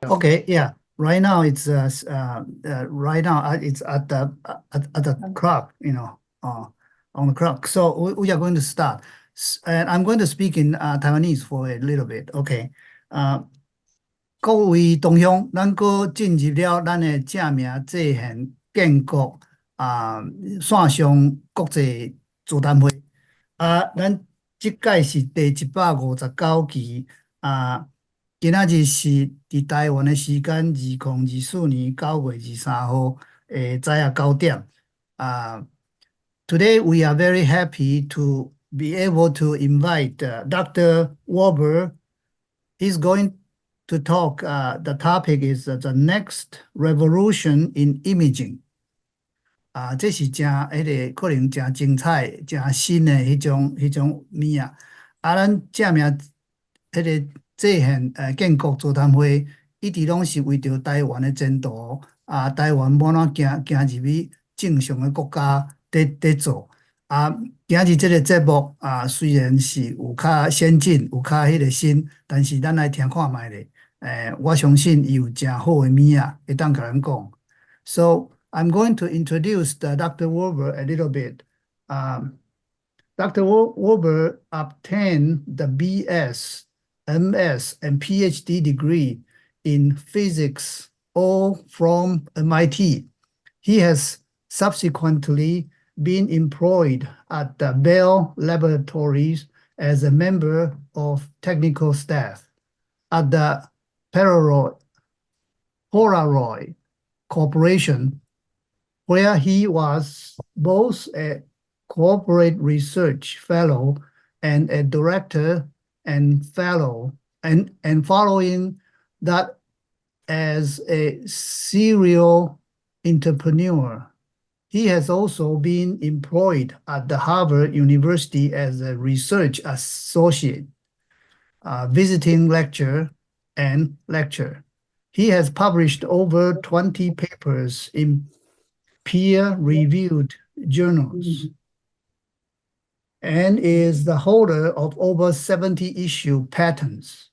Okay, yeah. Right now it's it's at the clock, on the clock. So we are going to start, and I'm going to speak in Taiwanese for a little bit. Okay. 各位同乡，咱搁进入了咱的正名制宪建国线上国际座谈会。咱这届是第159期今仔日是伫台湾的时间2024年9月23号早上9点。Today we are very happy to be able to invite Dr. Warber. He's going to talk. The topic is the next revolution in imaging. 这是可能真精彩、真新的迄种物啊。咱正名制宪建国座谈会一直拢是为着台湾的前途台湾要怎行入去正常的国家在做。今日这个节目虽然是有较先进、有较迄个新，但是咱来听看卖咧。我相信伊有真好的物啊，会当甲咱讲。So I'm going to introduce Dr. Warber a little bit. Dr. Warber obtained the BS, MS, and PhD degree in physics, all from MIT. He has subsequently been employed at the Bell Laboratories as a member of technical staff at the Polaroid Corporation, where he was both a corporate research fellow and a director and fellow, and following that as a serial entrepreneur. He has also been employed at the Harvard University as a research associate, visiting lecturer and lecturer. He has published over 20 papers in peer-reviewed journals and is the holder of over 70 issue patents.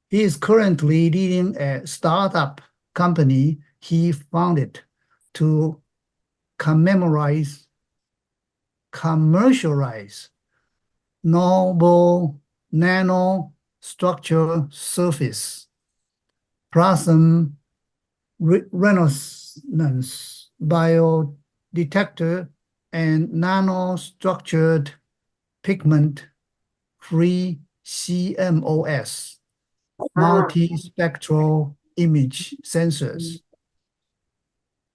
He is currently leading a startup company he founded to commercialize novel nanostructure surface plasma resonance biodetector and nanostructured pigment-free CMOS multispectral image sensors.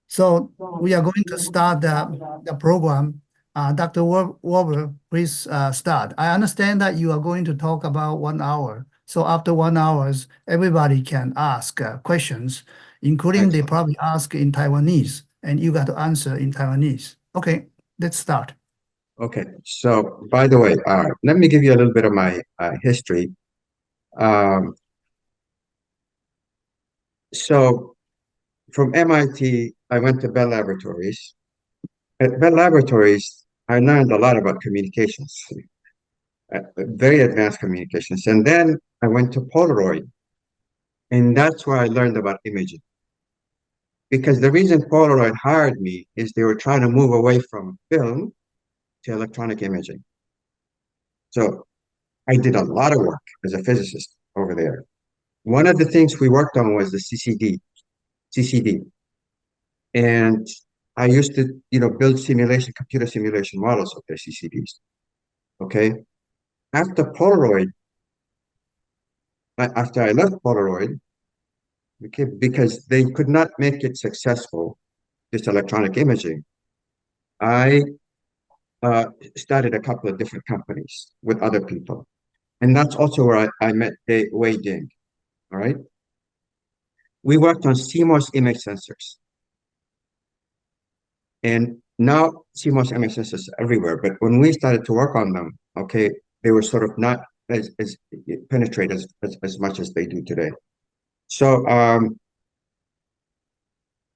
So we are going to start the program. Dr. Warber, please start. I understand that you are going to talk about 1 hour. So after 1 hour, everybody can ask questions, including they probably ask in Taiwanese, and you got to answer in Taiwanese. Okay, let's start. Okay, so by the way, let me give you a little bit of my history. So from MIT, I went to Bell Laboratories. At Bell Laboratories, I learned a lot about communications, very advanced communications. And then I went to Polaroid, and that's where I learned about imaging. Because the reason Polaroid hired me is they were trying to move away from film to electronic imaging. So I did a lot of work as a physicist over there. One of the things we worked on was the CCD. And I used to, build computer simulation models of their CCDs. Okay. After I left Polaroid, okay, because they could not make it successful, this electronic imaging, I started a couple of different companies with other people. And that's also where I met Wei Ding. All right. We worked on CMOS image sensors. And now CMOS image sensors are everywhere. But when we started to work on them, okay, they were sort of not as penetrate as much as they do today. So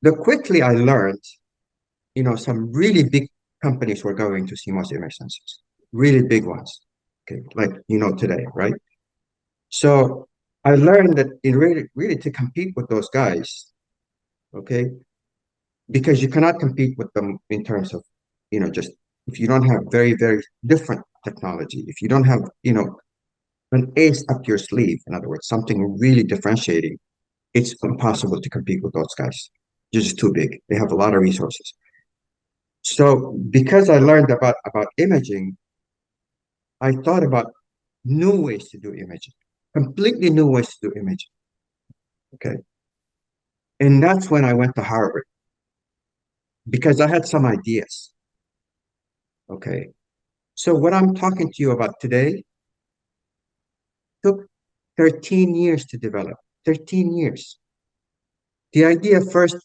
quickly I learned, some really big companies were going to CMOS image sensors, really big ones, okay, like today, right? So I learned that in really to compete with those guys, okay, because you cannot compete with them in terms of, just if you don't have very, very different technology, if you don't have, an ace up your sleeve, in other words, something really differentiating, it's impossible to compete with those guys. They're just too big. They have a lot of resources. So because I learned about imaging, I thought about new ways to do imaging, completely new ways to do imaging. Okay. And that's when I went to Harvard because I had some ideas. Okay. So what I'm talking to you about today took 13 years to develop, 13 years. The idea first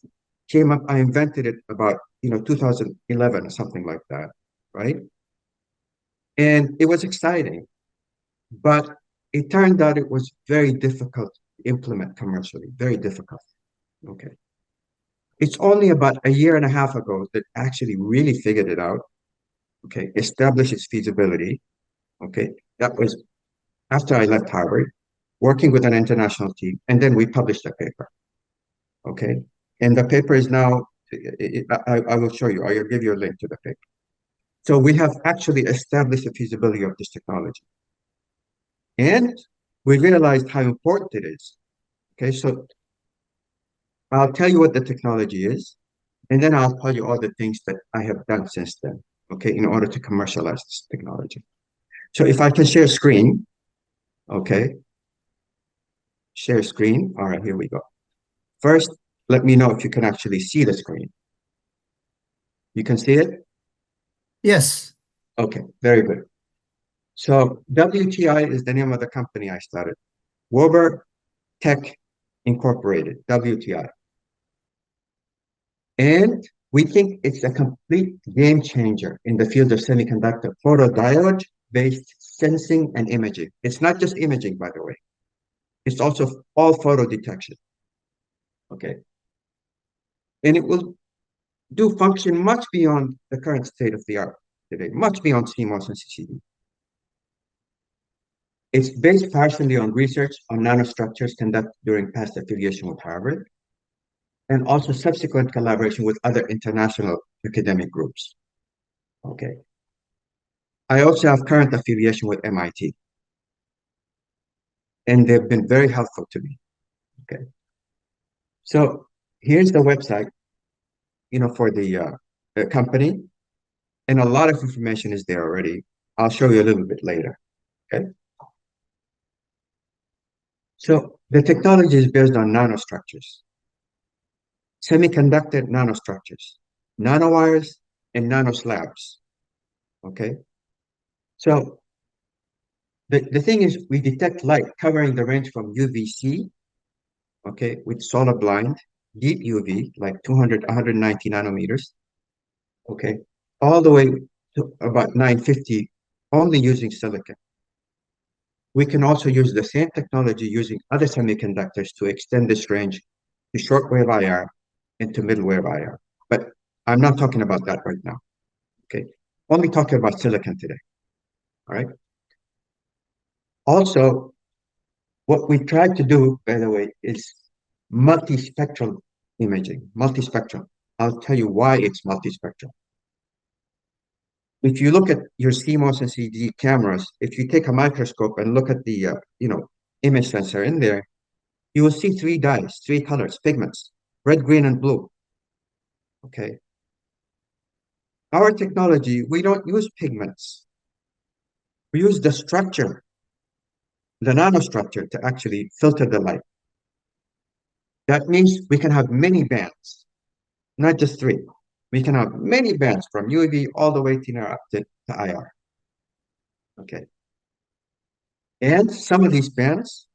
came up, I invented it about, 2011 or something like that, right? And it was exciting, but it turned out it was very difficult to implement commercially, very difficult. Okay. It's only about a year and a half ago that actually really figured it out. Okay. Established its feasibility. Okay. That was after I left Harvard, working with an international team, and then we published a paper. Okay. And the paper is now, I will show you, I will give you a link to the paper. So we have actually established the feasibility of this technology. And we realized how important it is. Okay, so I'll tell you what the technology is, and then I'll tell you all the things that I have done since then, okay, in order to commercialize this technology. So if I can share screen, okay, share screen. All right, here we go. First, let me know if you can actually see the screen. You can see it? Yes. Okay, very good. So WTI is the name of the company I started. Weber Tech Incorporated, WTI. And we think it's a complete game changer in the field of semiconductor photodiode-based sensing and imaging. It's not just imaging, by the way. It's also all photo detection. Okay. And it will do function much beyond the current state of the art today, much beyond CMOS and CCD. It's based partially on research on nanostructures conducted during past affiliation with Harvard, and also subsequent collaboration with other international academic groups. Okay. I also have current affiliation with MIT, and they've been very helpful to me. Okay. So here's the website, for the company, and a lot of information is there already. I'll show you a little bit later. Okay. So the technology is based on nanostructures, semiconductor nanostructures, nanowires, and nanoslabs. Okay. So the thing is, we detect light covering the range from UVC, okay, with solar blind, deep UV, like 200, 190 nanometers, okay, all the way to about 950, only using silicon. We can also use the same technology using other semiconductors to extend this range to shortwave IR and to middlewave IR. But I'm not talking about that right now, okay? Only talking about silicon today, all right? Also, what we tried to do, by the way, is multispectral imaging, multispectral. I'll tell you why it's multispectral. If you look at your CMOS and CD cameras, if you take a microscope and look at the, image sensor in there, you will see three dyes, three colors, pigments, red, green, and blue. Okay. Our technology, we don't use pigments. We use the structure, the nanostructure, to actually filter the light. That means we can have many bands, not just three. We can have many bands from UV all the way to IR. Okay. And some of these bands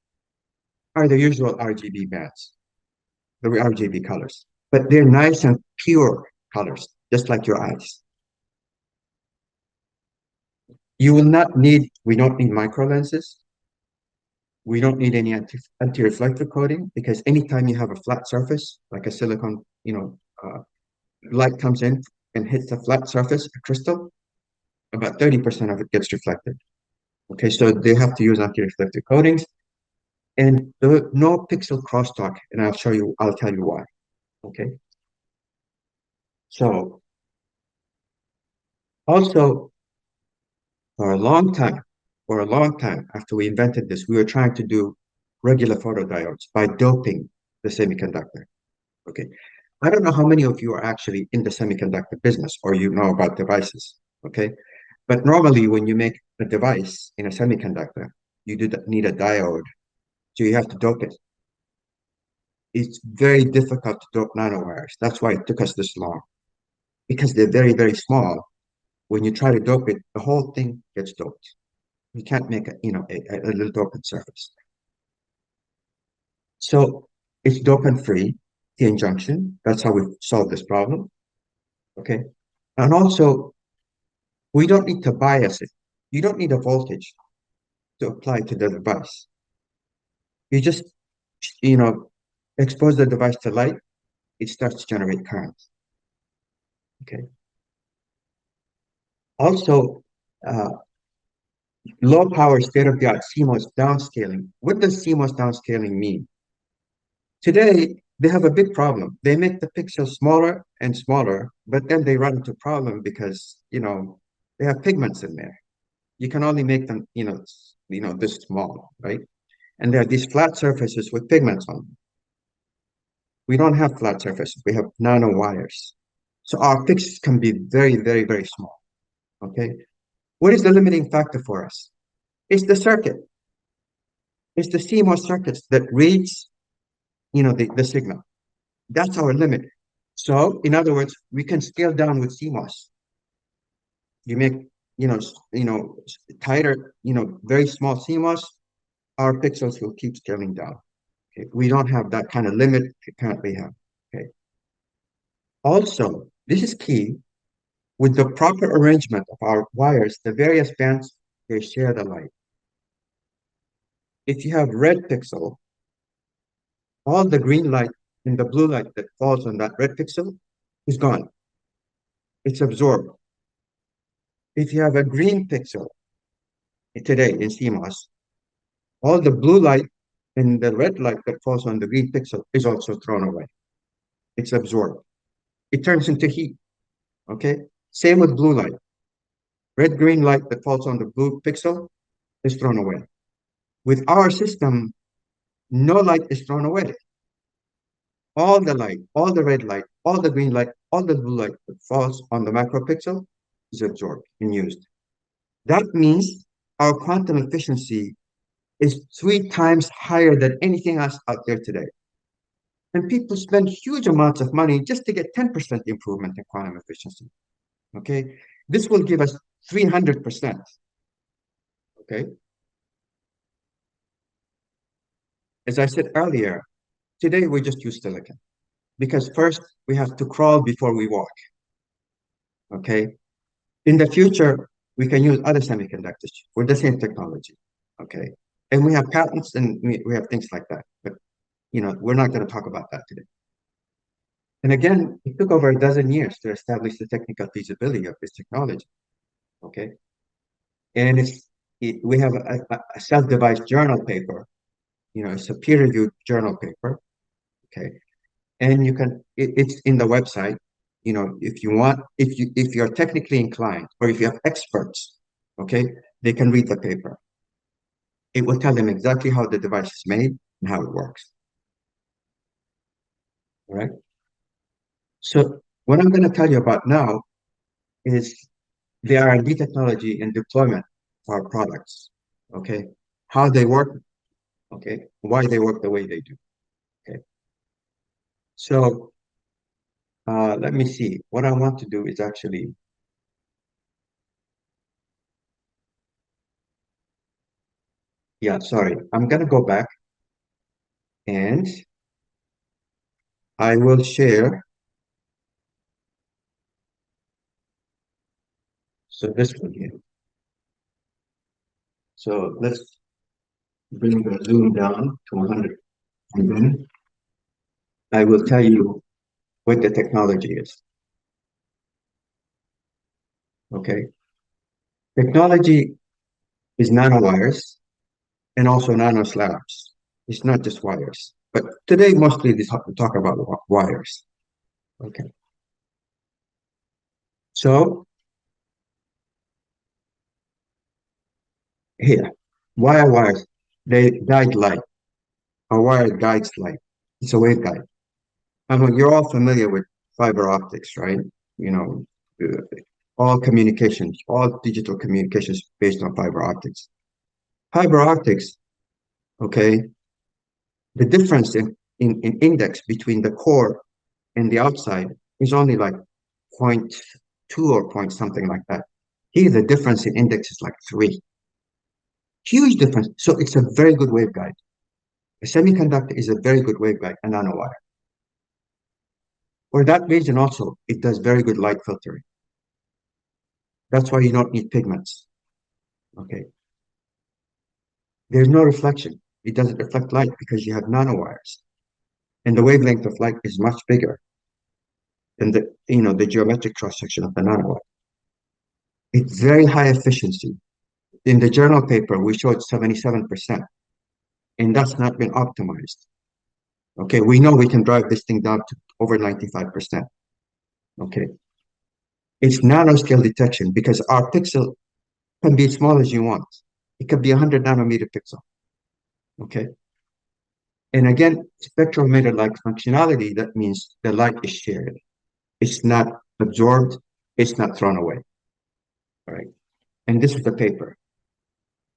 are the usual RGB bands, the RGB colors, but they're nice and pure colors, just like your eyes. You will not need, we don't need micro lenses. We don't need any anti-reflective coating, because anytime you have a flat surface, like a silicon, light comes in and hits a flat surface, a crystal, about 30% of it gets reflected. Okay, so they have to use anti-reflective coatings. And no pixel crosstalk, and I'll tell you why. Okay. So also for a long time after we invented this, we were trying to do regular photodiodes by doping the semiconductor. Okay. I don't know how many of you are actually in the semiconductor business or you know about devices. Okay. But normally when you make a device in a semiconductor, you do need a diode. So you have to dope it. It's very difficult to dope nanowires. That's why it took us this long. Because they're very, very small. When you try to dope it, the whole thing gets doped. You can't make a little dopant surface. So it's dopant free, the injunction. That's how we solve this problem. Okay. And also, we don't need to bias it. You don't need a voltage to apply to the device. You just, expose the device to light, it starts to generate current. Okay. Also, low power state-of-the-art CMOS downscaling. What does CMOS downscaling mean? Today, they have a big problem. They make the pixels smaller and smaller, but then they run into a problem because, they have pigments in there. You can only make them, this small, right? And there are these flat surfaces with pigments on them. We don't have flat surfaces. We have nanowires. So our pixels can be very, very, very small, okay? What is the limiting factor for us? It's the circuit. It's the CMOS circuits that reads, the signal. That's our limit. So, in other words, we can scale down with CMOS. You make, tighter, very small CMOS, our pixels will keep scaling down. Okay, we don't have that kind of limit we currently have. Okay. Also, this is key. With the proper arrangement of our wires, the various bands, they share the light. If you have red pixel, all the green light and the blue light that falls on that red pixel is gone. It's absorbed. If you have a green pixel today in CMOS, all the blue light and the red light that falls on the green pixel is also thrown away. It's absorbed. It turns into heat. Okay? Same with blue light. Red-green light that falls on the blue pixel is thrown away. With our system, no light is thrown away. All the light, all the red light, all the green light, all the blue light that falls on the macro pixel is absorbed and used. That means our quantum efficiency is 3 times higher than anything else out there today. And people spend huge amounts of money just to get 10% improvement in quantum efficiency. Okay, this will give us 300%. Okay. As I said earlier, today we just use silicon because first we have to crawl before we walk. Okay. In the future, we can use other semiconductors with the same technology. Okay. And we have patents and we have things like that. But, we're not going to talk about that today. And again, it took over a dozen years to establish the technical feasibility of this technology. Okay. And we have a self-devised journal paper. It's a peer-reviewed journal paper. Okay. And it's in the website. If you want, if you're technically inclined or if you have experts, okay, they can read the paper. It will tell them exactly how the device is made and how it works. All right. So what I'm going to tell you about now is the R&D technology and deployment of our products. Okay. How they work. Okay. Why they work the way they do. Okay. So let me see. What I want to do is actually sorry. I'm going to go back and I will share. So this one here. So let's bring the zoom down to 100. And then I will tell you what the technology is. Okay. Technology is nanowires and also nanoslabs. It's not just wires. But today, mostly we talk about wires. Okay. So here, why are wires? They guide light. A wire guides light. It's a waveguide. I mean, you're all familiar with fiber optics, right? You know, all communications, all digital communications based on fiber optics. Fiber optics, okay, the difference in index between the core and the outside is only like 0.2 or point something like that. Here, the difference in index is like 3. Huge difference. So it's a very good waveguide. A semiconductor is a very good waveguide, a nanowire. For that reason also, it does very good light filtering. That's why you don't need pigments. Okay. There's no reflection. It doesn't reflect light because you have nanowires. And the wavelength of light is much bigger than the geometric cross-section of the nanowire. It's very high efficiency. In the journal paper, we showed 77%. And that's not been optimized. Okay, we know we can drive this thing down to over 95%. Okay. It's nanoscale detection because our pixel can be as small as you want. It could be 100 nanometer pixel. Okay. And again, spectrometer-like functionality, that means the light is shared. It's not absorbed. It's not thrown away. All right. And this is the paper.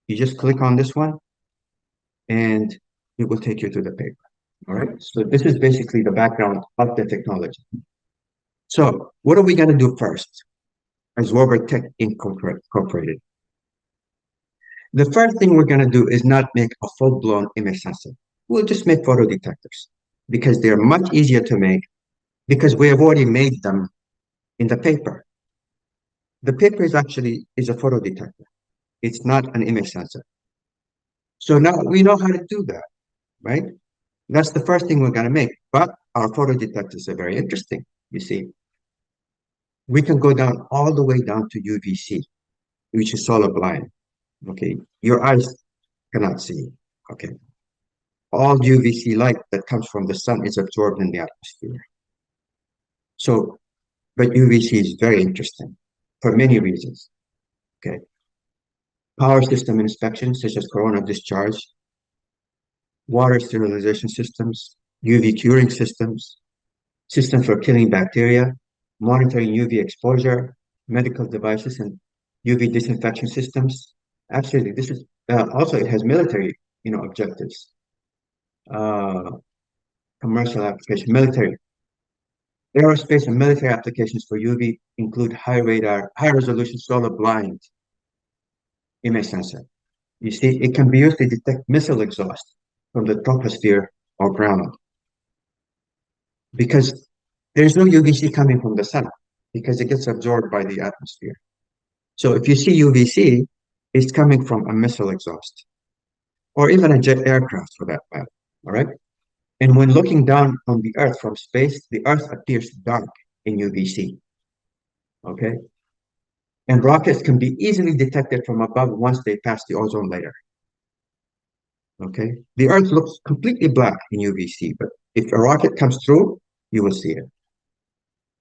You just click on this one and it will take you to the paper. All right. So this is basically the background of the technology. So what are we going to do first as Woburn Tech Incorporated? The first thing we're going to do is not make a full-blown image sensor. We'll just make photodetectors because they're much easier to make because we have already made them in the paper. The paper is actually a photodetector. It's not an image sensor. So now we know how to do that, right? That's the first thing we're going to make. But our photodetectors are very interesting, you see. We can go down all the way down to UVC, which is solar blind. Okay, your eyes cannot see. Okay, all UVC light that comes from the sun is absorbed in the atmosphere. So, but UVC is very interesting for many reasons. Okay, power system inspection, such as corona discharge, water sterilization systems, UV curing systems, systems for killing bacteria, monitoring UV exposure, medical devices, and UV disinfection systems. Absolutely, this is also it has military, objectives. Commercial application, military, aerospace, and military applications for UV include high resolution solar blind image sensor. You see, it can be used to detect missile exhaust from the troposphere or ground because there's no UVC coming from the sun because it gets absorbed by the atmosphere. So if you see UVC, it's coming from a missile exhaust or even a jet aircraft for that matter, all right? And when looking down on the Earth from space, the Earth appears dark in UVC, okay? And rockets can be easily detected from above once they pass the ozone layer, okay? The Earth looks completely black in UVC, but if a rocket comes through, you will see it.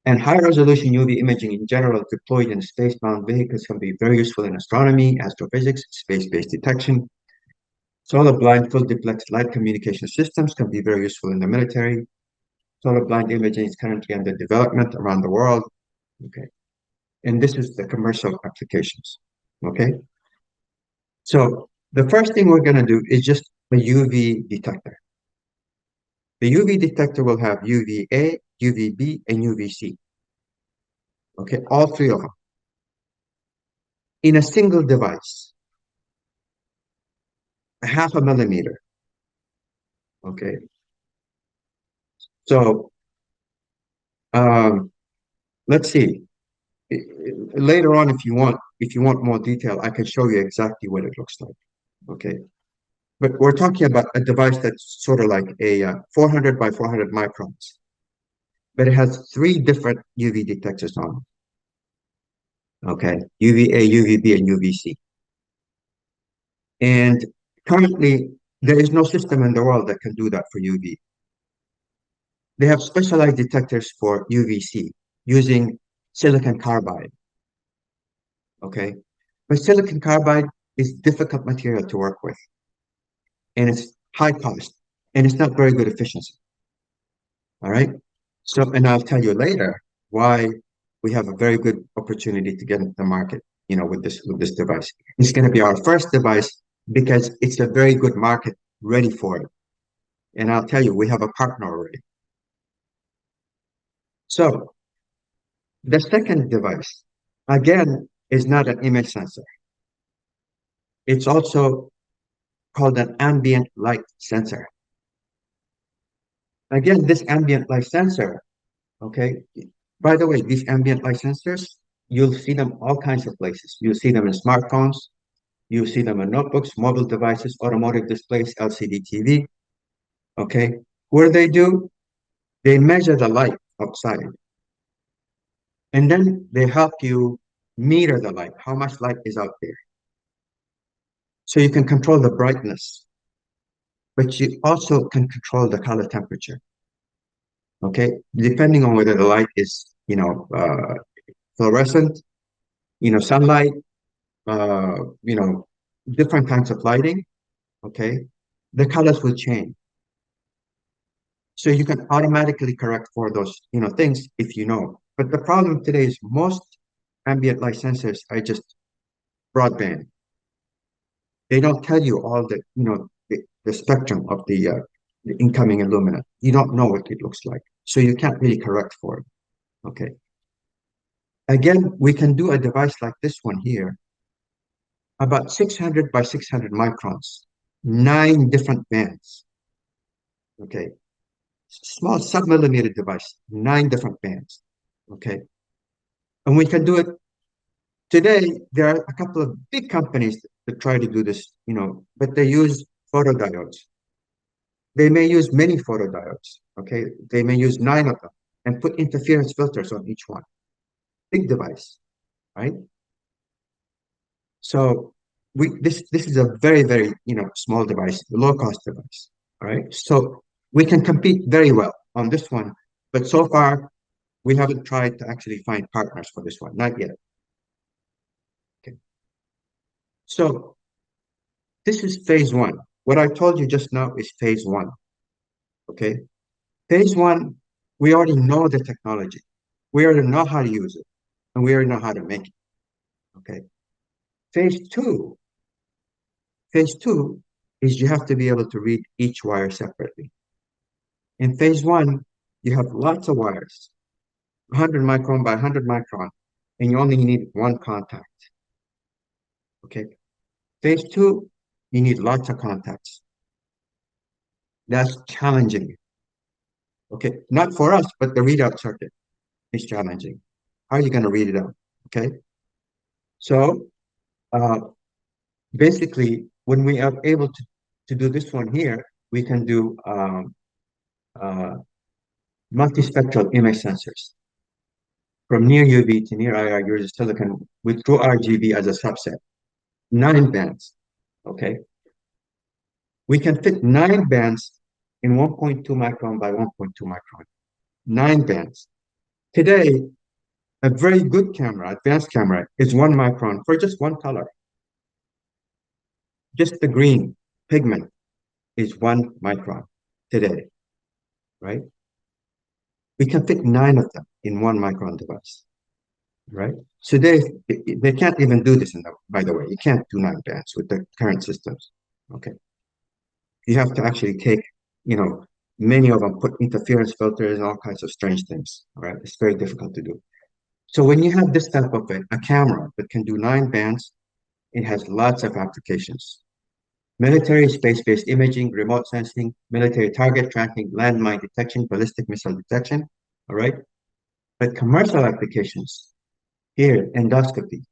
And high-resolution UV imaging in general deployed in space-bound vehicles can be very useful in astronomy, astrophysics, space-based detection. Solar blind full duplex light communication systems can be very useful in the military. Solar blind imaging is currently under development around the world. Okay. And this is the commercial applications. Okay. So the first thing we're going to do is just a UV detector. The UV detector will have UVA, UVB, and UVC. Okay, all three of them in a single device, a 0.5 millimeter. Okay, so let's see. Later on, if you want more detail, I can show you exactly what it looks like. Okay, but we're talking about a device that's sort of like a 400 by 400 microns, but it has 3 different UV detectors on it. Okay, UVA, UVB, and UVC. And currently, There is no system in the world that can do that for UV. They have specialized detectors for UVC using silicon carbide. Okay, but silicon carbide is difficult material to work with, and it's high cost, and it's not very good efficiency. All right, so, and I'll tell you later why we have a very good opportunity to get into the market, with this device. It's going to be our first device because it's a very good market ready for it. And I'll tell you, we have a partner already. So the second device, again, is not an image sensor. It's also called an ambient light sensor. Again, this ambient light sensor, okay, by the way, these ambient light sensors, you'll see them all kinds of places. You'll see them in smartphones, you'll see them in notebooks, mobile devices, automotive displays, LCD TV, okay? Where they do, they measure the light outside. And then they help you meter the light, how much light is out there. So you can control the brightness, but you also can control the color temperature. Okay, depending on whether the light is, fluorescent, sunlight, different kinds of lighting, okay, the colors will change. So you can automatically correct for those, things if you know. But the problem today is most ambient light sensors are just broadband. They don't tell you all the, the spectrum of the incoming illuminant. You don't know what it looks like. So you can't really correct for it. Okay. Again, we can do a device like this one here, about 600 by 600 microns, 9 different bands. Okay. Small sub-millimeter device, 9 different bands. Okay. And we can do it today. There are a couple of big companies that try to do this, but they use photodiodes. They may use many photodiodes, okay? They may use 9 of them and put interference filters on each one. Big device, right? So this is a very, very, small device, low-cost device, all right? So we can compete very well on this one, but so far we haven't tried to actually find partners for this one, not yet. Okay. So this is phase 1. What I told you just now is phase 1. Okay. Phase 1, we already know the technology. We already know how to use it. And we already know how to make it. Okay. Phase 2 is you have to be able to read each wire separately. In phase 1, you have lots of wires, 100 micron by 100 micron, and you only need one contact. Okay. Phase 2, you need lots of contacts. That's challenging. Okay, not for us, but the readout circuit is challenging. How are you going to read it out? Okay, so basically, when we are able to do this one here, we can do multispectral image sensors from near UV to near IR using silicon with true RGB as a subset, 9 bands. Okay, we can fit 9 bands in 1.2 micron by 1.2 micron, 9 bands. Today, a very good camera, advanced camera, is 1 micron for just one color. Just the green pigment is 1 micron today, right? We can fit 9 of them in 1 micron device, right? So they can't even do this, by the way. You can't do 9 bands with the current systems, okay? You have to actually take, many of them put interference filters and all kinds of strange things, all right? It's very difficult to do. So when you have this type of a camera that can do 9 bands, it has lots of applications. Military space-based imaging, remote sensing, military target tracking, landmine detection, ballistic missile detection, all right? But commercial applications, here, endoscopy.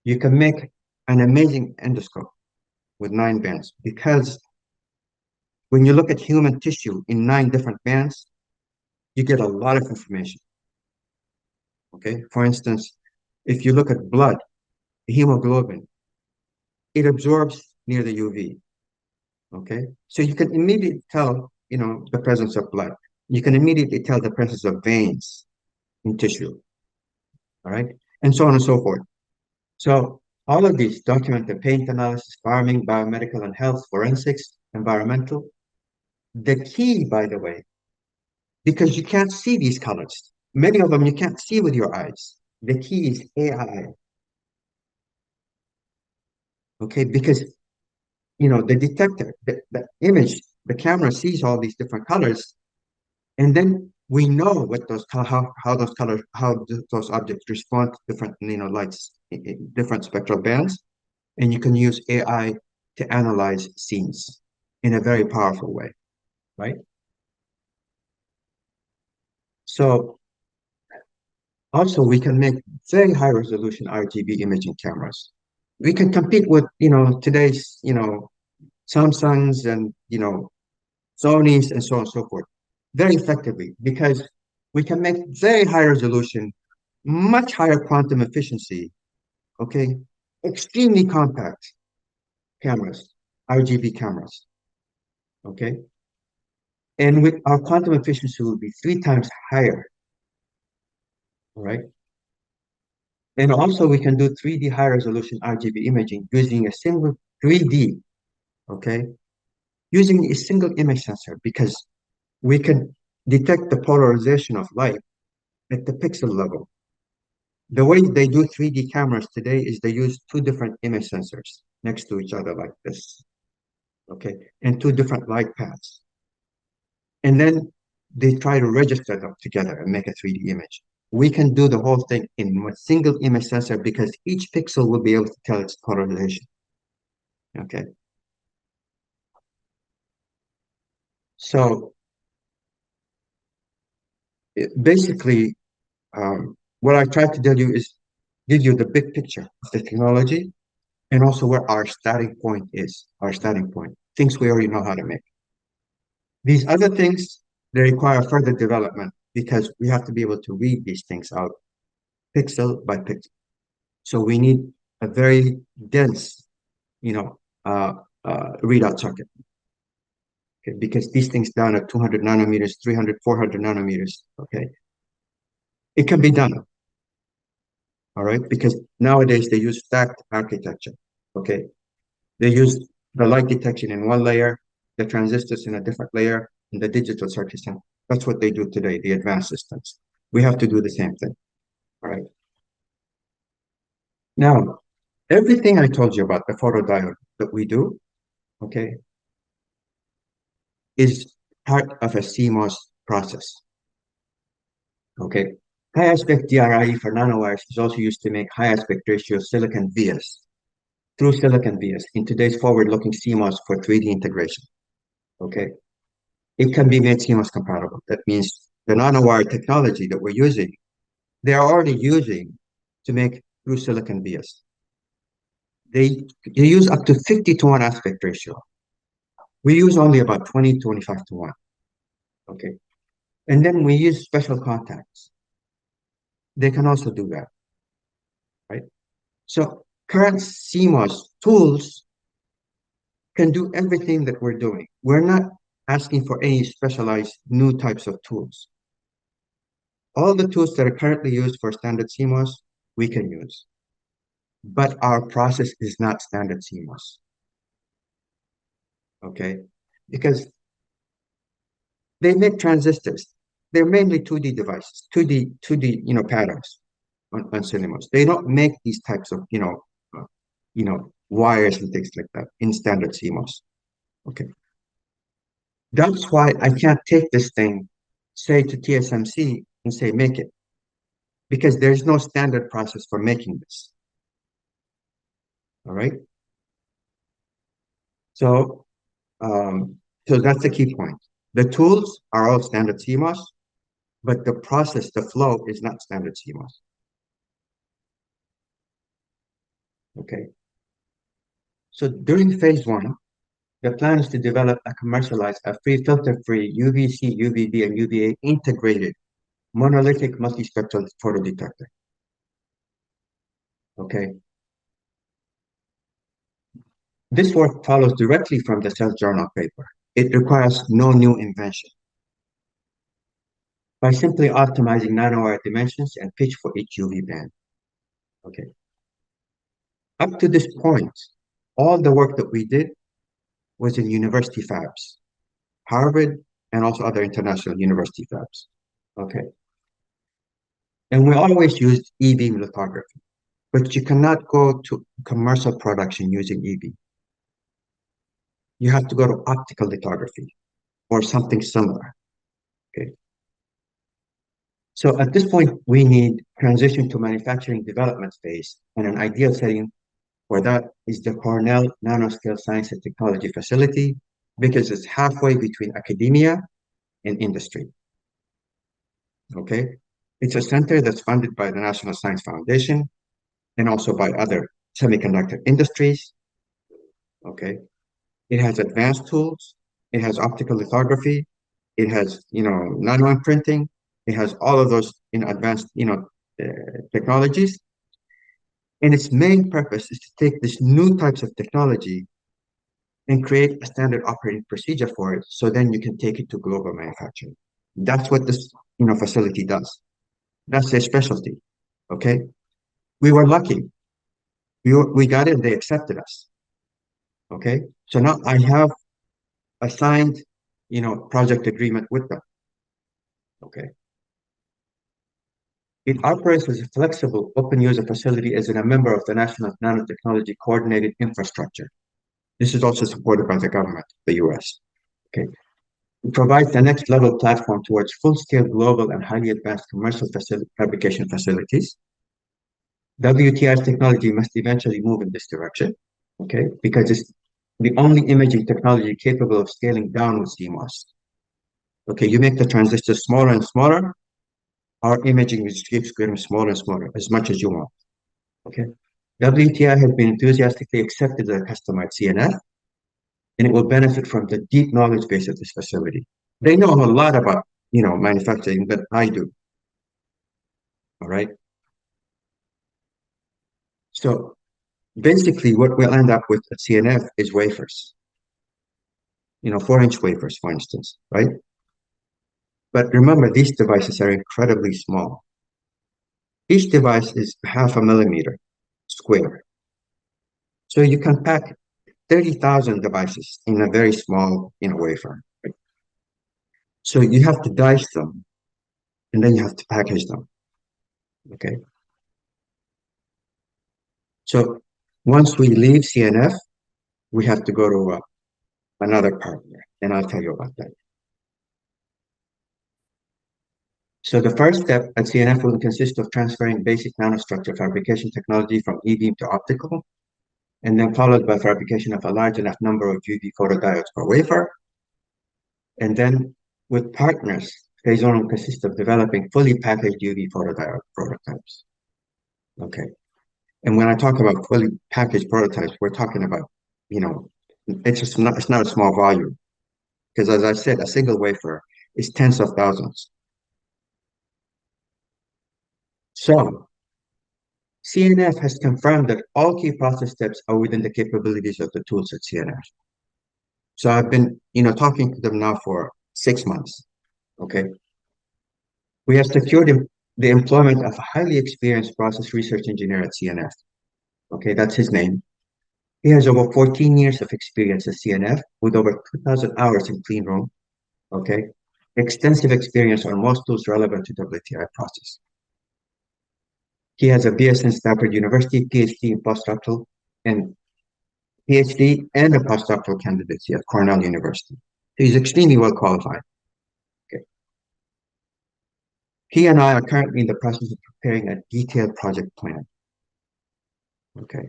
You can make an amazing endoscope with 9 bands because when you look at human tissue in 9 different bands, you get a lot of information. Okay, for instance, if you look at blood, hemoglobin, it absorbs near the UV. Okay, so you can immediately tell, the presence of blood. You can immediately tell the presence of veins in tissue, all right, and so on and so forth. So all of these document the paint analysis, farming, biomedical and health, forensics, environmental. The key, by the way, because you can't see these colors, many of them you can't see with your eyes. The key is AI. Okay, because the detector, the image, the camera sees all these different colors, and then we know what those those objects respond to different lights, different spectral bands, and you can use AI to analyze scenes in a very powerful way, right? So also we can make very high resolution RGB imaging cameras. We can compete with today's Samsungs and Sony's and so on and so forth very effectively, because we can make very high resolution, much higher quantum efficiency, okay, extremely compact cameras, RGB cameras, okay, and with our quantum efficiency will be 3 times higher, all right. And also we can do 3D high resolution RGB imaging using a single 3D, okay, using a single image sensor, because we can detect the polarization of light at the pixel level. The way they do 3D cameras today is they use 2 different image sensors next to each other like this, okay, and 2 different light paths. And then they try to register them together and make a 3D image. We can do the whole thing in a single image sensor because each pixel will be able to tell its polarization, okay. So basically, what I tried to tell you is give you the big picture of the technology and also where our starting point is, things we already know how to make. These other things, they require further development because we have to be able to read these things out pixel by pixel. So we need a very dense, readout circuit. Okay, because these things down at 200 nanometers, 300, 400 nanometers, okay, it can be done. All right, because nowadays they use stacked architecture. Okay, they use the light detection in one layer, the transistors in a different layer, and the digital circuit. That's what they do today, the advanced systems. We have to do the same thing. All right. Now, everything I told you about the photodiode that we do, okay, is part of a CMOS process. Okay. High aspect DRI for nanowires is also used to make high aspect ratio silicon vias, through silicon vias in today's forward-looking CMOS for 3D integration. Okay. It can be made CMOS compatible. That means the nanowire technology that we're using, they are already using to make through silicon vias. They use up to 50 to 1 aspect ratio. We use only about 20, 25 to 1. Okay. And then we use special contacts. They can also do that. Right. So current CMOS tools can do everything that we're doing. We're not asking for any specialized new types of tools. All the tools that are currently used for standard CMOS, we can use. But our process is not standard CMOS. Okay? Because they make transistors. They're mainly 2D devices, 2D patterns on CMOS. They don't make these types of, wires and things like that in standard CMOS. Okay. That's why I can't take this thing, say to TSMC and say, make it. Because there's no standard process for making this. All right. So that's the key point. The tools are all standard CMOS, but the process, the flow is not standard CMOS. Okay. So during phase 1, the plan is to develop and commercialize a free filter-free UVC, UVB, and UVA integrated monolithic multispectral photodetector. Okay. This work follows directly from the Cell Journal paper. It requires no new invention. By simply optimizing nanowire dimensions and pitch for each UV band. Okay. Up to this point, all the work that we did was in university fabs, Harvard, and also other international university fabs. Okay. And we always used E-beam lithography, but you cannot go to commercial production using E-beam. You have to go to optical lithography or something similar. Okay. So at this point, we need transition to manufacturing development phase, and an ideal setting for that is the Cornell Nanoscale Science and Technology Facility, because it's halfway between academia and industry. Okay, it's a center that's funded by the National Science Foundation and also by other semiconductor industries. Okay, it has advanced tools, it has optical lithography, it has, nano imprinting, it has all of those advanced, technologies. And its main purpose is to take these new types of technology and create a standard operating procedure for it, so then you can take it to global manufacturing. That's what this, facility does. That's their specialty. Okay, we were lucky. We got it. They accepted us. Okay, so now I have a signed, project agreement with them. Okay. It operates as a flexible open user facility as in a member of the National Nanotechnology Coordinated Infrastructure. This is also supported by the government, the US. Okay. It provides the next level platform towards full-scale global and highly advanced commercial fabrication facilities. WTI's technology must eventually move in this direction, okay, because it's the only imaging technology capable of scaling down with CMOS. Okay, you make the transistors smaller and smaller, our imaging just keeps getting smaller and smaller as much as you want. Okay. WTI has been enthusiastically accepted as a customer at CNF, and it will benefit from the deep knowledge base of this facility. They know a lot about, manufacturing than I do. All right. So basically what we'll end up with at CNF is wafers, 4-inch wafers, for instance, right? But remember, these devices are incredibly small. Each device is 0.5 millimeter square. So you can pack 30,000 devices in a very small, wafer. Right? So you have to dice them, and then you have to package them. Okay. So once we leave CNF, we have to go to another partner, and I'll tell you about that. So the first step at CNF will consist of transferring basic nanostructure fabrication technology from E-beam to optical, and then followed by fabrication of a large enough number of UV photodiodes per wafer. And then with partners, phase one will consist of developing fully packaged UV photodiode prototypes. Okay. And when I talk about fully packaged prototypes, we're talking about, it's not a small volume. Because as I said, a single wafer is tens of thousands. So CNF has confirmed that all key process steps are within the capabilities of the tools at CNF. So I've been, talking to them now for 6 months. Okay. We have secured the employment of a highly experienced process research engineer at CNF. Okay, that's his name. He has over 14 years of experience at CNF with over 2,000 hours in clean room. Okay, extensive experience on most tools relevant to WTI process. He has a BS in Stanford University, PhD in postdoctoral, and PhD and a postdoctoral candidacy at Cornell University. He's extremely well qualified. Okay. He and I are currently in the process of preparing a detailed project plan. Okay.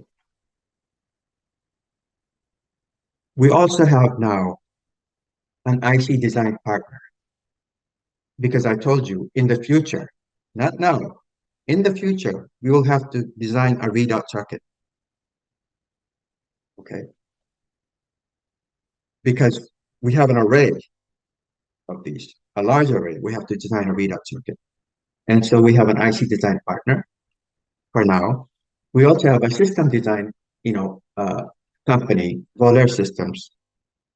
We also have now an IC design partner, because I told you in the future, not now, in the future, we will have to design a readout circuit. Okay. Because we have an array of these, a large array, we have to design a readout circuit. And so we have an IC design partner for now. We also have a system design, company, Volair Systems,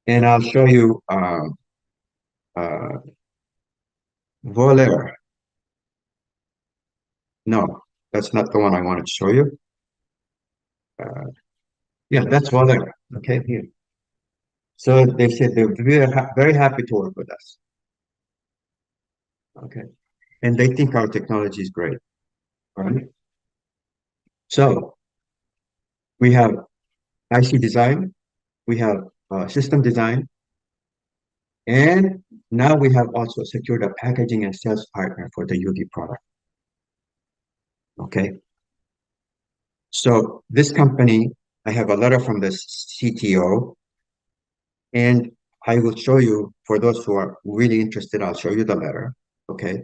and I'll show you Volair. No, that's not the one I wanted to show you. Yeah, that's Volair. Okay, here. So they said they're very happy to work with us. Okay, and they think our technology is great. All right. So we have IC design, we have system design, and now we have also secured a packaging and sales partner for the UV product. Okay. So this company, I have a letter from the CTO, and I will show you, for those who are really interested, I'll show you the letter. Okay.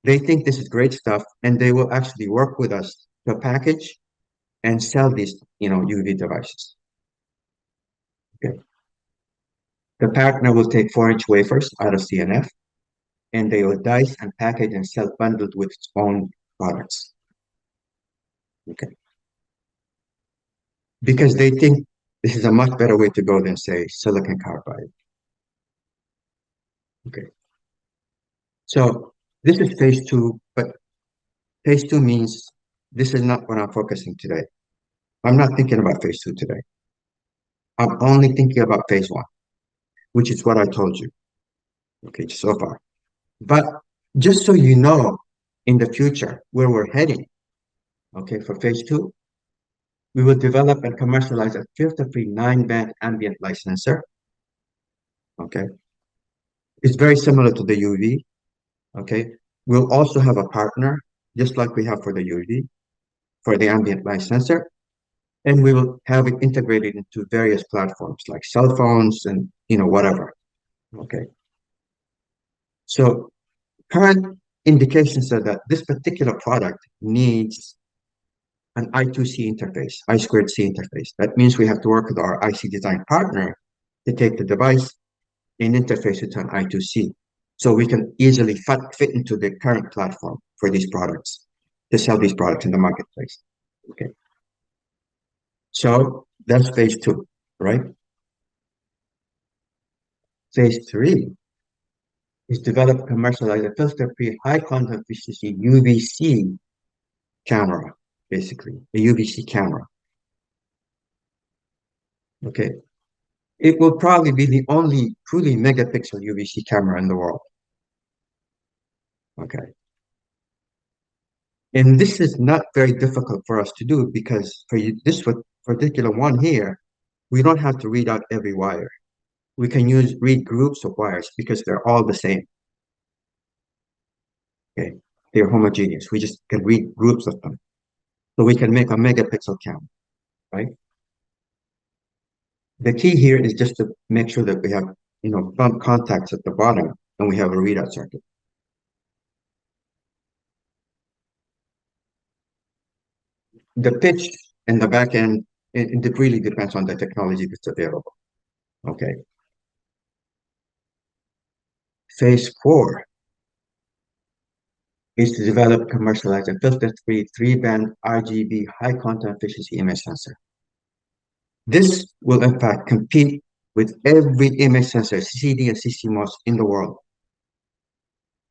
They think this is great stuff, and they will actually work with us to package and sell these, UV devices. Okay. The partner will take 4-inch wafers out of CNF, and they will dice and package and sell bundled with its own products. Okay. Because they think this is a much better way to go than, say, silicon carbide. Okay. So this is phase 2, but phase 2 means this is not what I'm focusing today. I'm not thinking about phase 2 today. I'm only thinking about phase 1, which is what I told you, okay, so far. But just so you know, in the future, where we're heading, okay, for phase 2, we will develop and commercialize a filter-free 9-band ambient light sensor, okay? It's very similar to the UV, okay? We'll also have a partner, just like we have for the UV, for the ambient light sensor, and we will have it integrated into various platforms like cell phones and, whatever, okay? So current indications are that this particular product needs an I2C interface, I2C interface. That means we have to work with our IC design partner to take the device and interface it to an I2C, so we can easily fit into the current platform for these products, to sell these products in the marketplace. Okay. So that's phase 2, right? Phase 3 is develop, commercialize a filter-free high content efficiency UVC camera, basically, a UVC camera. Okay. It will probably be the only truly megapixel UVC camera in the world. Okay. And this is not very difficult for us to do, because for this particular one here, we don't have to read out every wire. We can read groups of wires because they're all the same. Okay. They're homogeneous. We just can read groups of them. So we can make a megapixel camera, right? The key here is just to make sure that we have, bump contacts at the bottom, and we have a readout circuit. The pitch and the back end, it really depends on the technology that's available. Okay. Phase 4 is to develop, commercialize a filter-free 3-band RGB high content efficiency image sensor. This will in fact compete with every image sensor, CCD and CCMOS, in the world.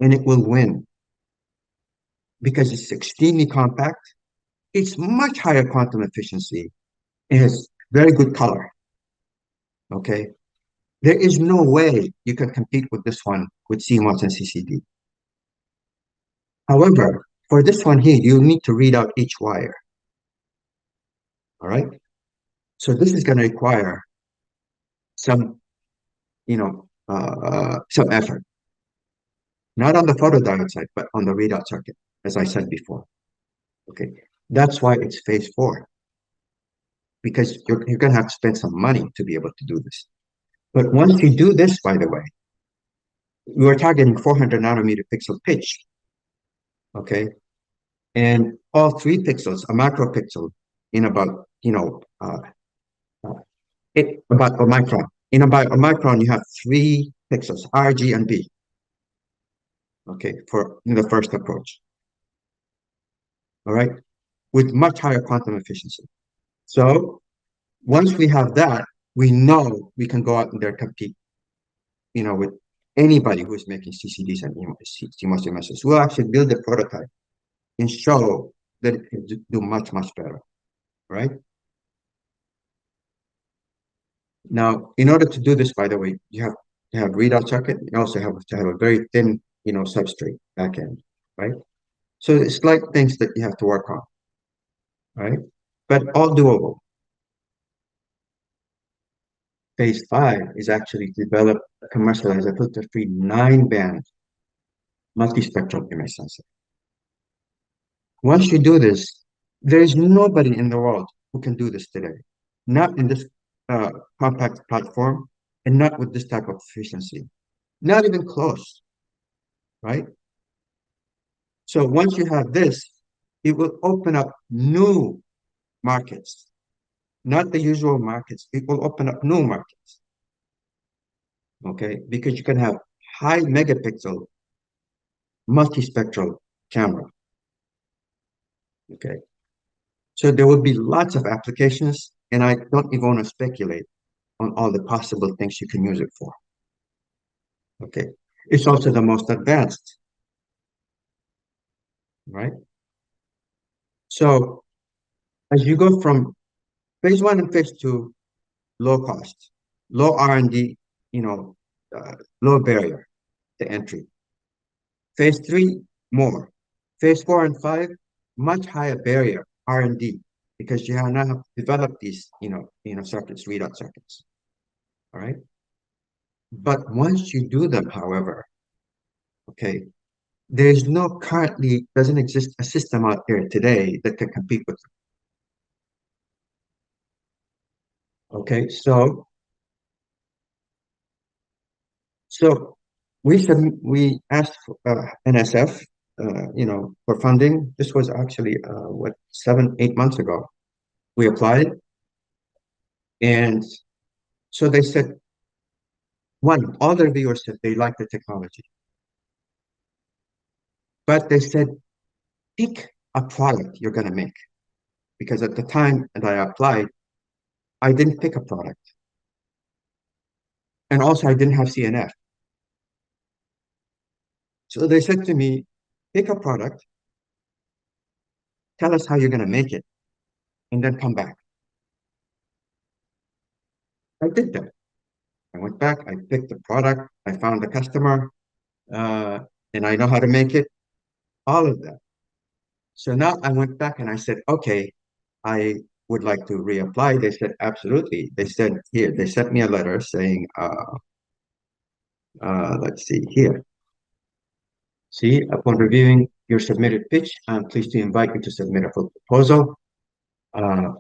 And it will win because it's extremely compact, it's much higher quantum efficiency, it has very good color. Okay. There is no way you can compete with this one with CMOS and CCD. However, for this one here, you need to read out each wire. All right. So this is going to require some, some effort. Not on the photodiode side, but on the readout circuit, as I said before. Okay. That's why it's phase 4. Because you're going to have to spend some money to be able to do this. But once you do this, by the way, we are targeting 400 nanometer pixel pitch. Okay. And all 3 pixels, a macro pixel, in about, about a micron. In about a micron, you have 3 pixels, R, G, and B. Okay, for the first approach. All right, with much higher quantum efficiency. So once we have that, we know we can go out and there compete, with anybody who is making CCDs and CMOS images. We'll actually build a prototype and show that it can do much, much better, right? Now, in order to do this, by the way, you have to have readout circuit. You also have to have a very thin, substrate backend, right? So it's like things that you have to work on, right? But all doable. Phase 5 is actually develop, commercialize a filter-free 9-band multispectral image sensor. Once you do this, there is nobody in the world who can do this today. Not in this compact platform, and not with this type of efficiency. Not even close, right? So once you have this, it will open up new markets, not the usual markets. It will open up new markets, okay? Because you can have high megapixel multispectral camera, okay? So there will be lots of applications, and I don't even want to speculate on all the possible things you can use it for, okay? It's also the most advanced, right? So as you go from phase 1 and phase 2, low cost, low R&D, low barrier to entry. Phase 3, more. Phase 4 and 5, much higher barrier, R&D, because you have now developed these, circuits, readout circuits, all right? But once you do them, however, okay, doesn't exist a system out there today that can compete with them. Okay, so we asked NSF, for funding. This was actually 7-8 months ago. We applied, and so they said, all the reviewers said they like the technology, but they said pick a product you're going to make, because at the time that I applied, I didn't pick a product, and also I didn't have CNF. So they said to me, pick a product, tell us how you're going to make it, and then come back. I did that. I went back, I picked the product, I found the customer, and I know how to make it, all of that. So now I went back and I said, okay, I would like to reapply. They said, absolutely. They said, here, they sent me a letter saying, let's see here. See, upon reviewing your submitted pitch, I'm pleased to invite you to submit a full proposal. Then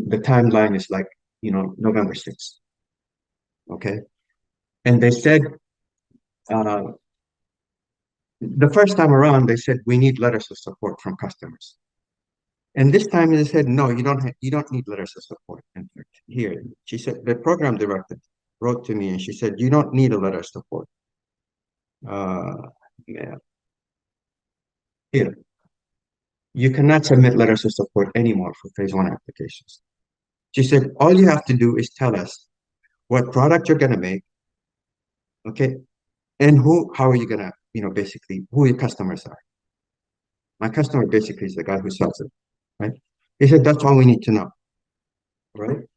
the timeline is like, November 6th. Okay. And they said, the first time around, they said, we need letters of support from customers. And this time they said, no, you don't need letters of support. In fact, here, she said, the program director wrote to me and she said, you don't need a letter of support. Yeah. Here, you cannot submit letters of support anymore for phase 1 applications. She said, all you have to do is tell us what product you're going to make, okay? And how are you going to, basically, who your customers are. My customer basically is the guy who sells it, right? He said, that's all we need to know, right?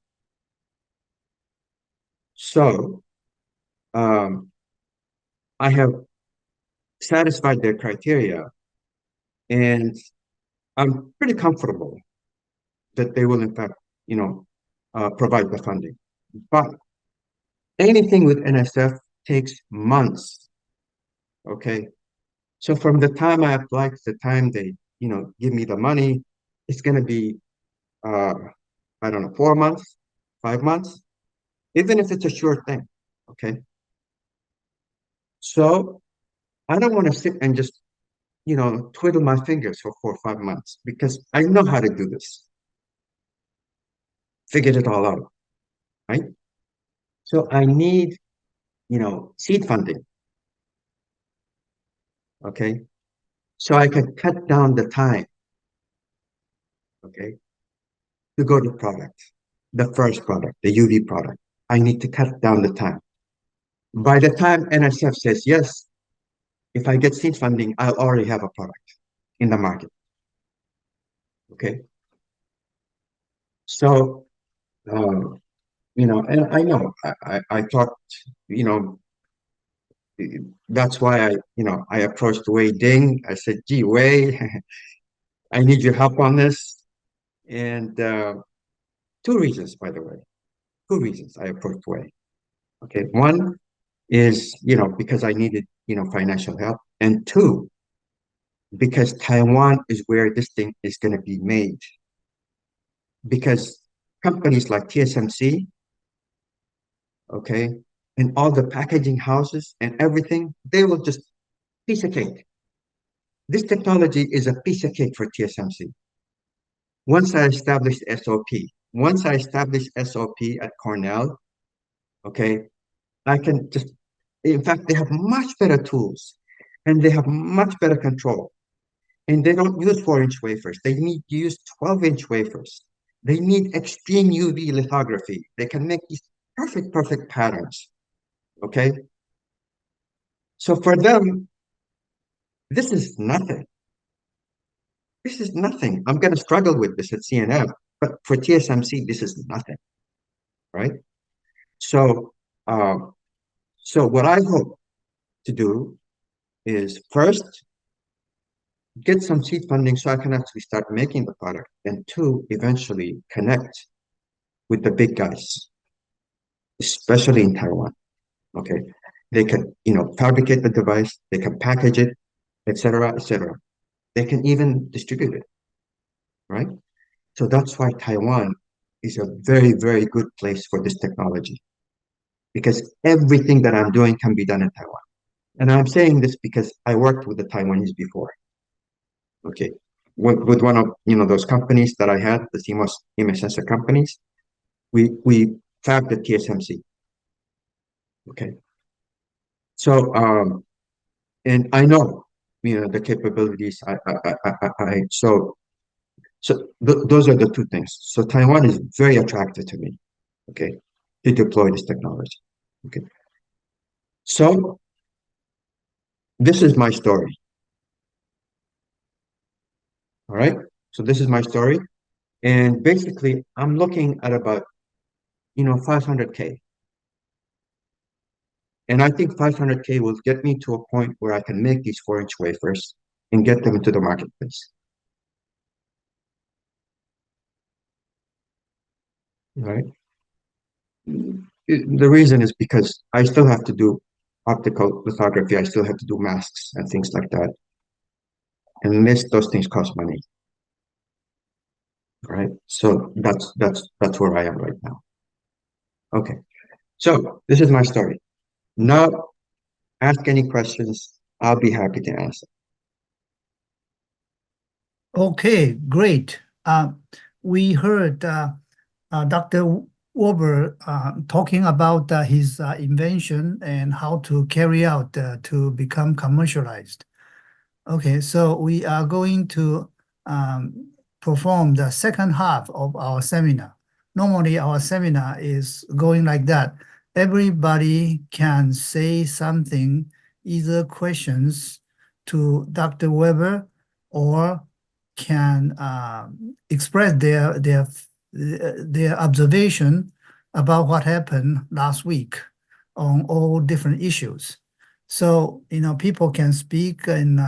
So, I have satisfied their criteria, and I'm pretty comfortable that they will, in fact, provide the funding. But anything with NSF takes months, okay? So from the time I apply to the time they, give me the money, it's going to be, I don't know, 4 months, 5 months, even if it's a sure thing, okay? So I don't want to sit and just, twiddle my fingers for 4 or 5 months, because I know how to do this. Figured it all out, right? So I need, seed funding, okay? So I can cut down the time, okay? to go to product, the first product, the UV product. I need to cut down the time. By the time NSF says yes, if I get seed funding, I'll already have a product in the market. Okay. So, and I know I talked, that's why I approached Wei Ding. I said, gee, Wei, I need your help on this. And two reasons, by the way, two reasons I approached Wei. Okay. One is, because I needed, financial help. And two, because Taiwan is where this thing is going to be made. Because companies like TSMC, okay, and all the packaging houses and everything, they will just piece of cake. This technology is a piece of cake for TSMC. Once I established SOP at Cornell, okay, I can just, in fact, they have much better tools and they have much better control. And they don't use 4-inch wafers. They need to use 12-inch wafers. They need extreme UV lithography. They can make these perfect patterns. Okay? So for them, this is nothing. This is nothing. I'm going to struggle with this at CNF, but for TSMC, this is nothing. Right? So, what I hope to do is first, get some seed funding so I can actually start making the product, and two, eventually connect with the big guys, especially in Taiwan. Okay, they can, fabricate the device, they can package it, etc., etc. They can even distribute it, right? So that's why Taiwan is a very, very good place for this technology, because everything that I'm doing can be done in Taiwan. And I'm saying this because I worked with the Taiwanese before. Okay, with one of those companies that I had, the CMOS image sensor companies, we fabbed at TSMC. Okay, so and I know the capabilities. Those are the two things. So Taiwan is very attractive to me. Okay, to deploy this technology. Okay, so this is my story. All right, so this is my story. And basically, I'm looking at about, 500K. And I think 500K will get me to a point where I can make these 4-inch wafers and get them into the marketplace. Right? The reason is because I still have to do optical lithography. I still have to do masks and things like that. And those things cost money. Right? So that's where I am right now. Okay. So this is my story. Now, ask any questions. I'll be happy to answer. Okay, great. We heard Dr. Weber talking about his invention and how to carry out to become commercialized. Okay, so we are going to perform the second half of our seminar. Normally, our seminar is going like that. Everybody can say something, either questions to Dr. Weber or can express their observation about what happened last week on all different issues. So, people can speak in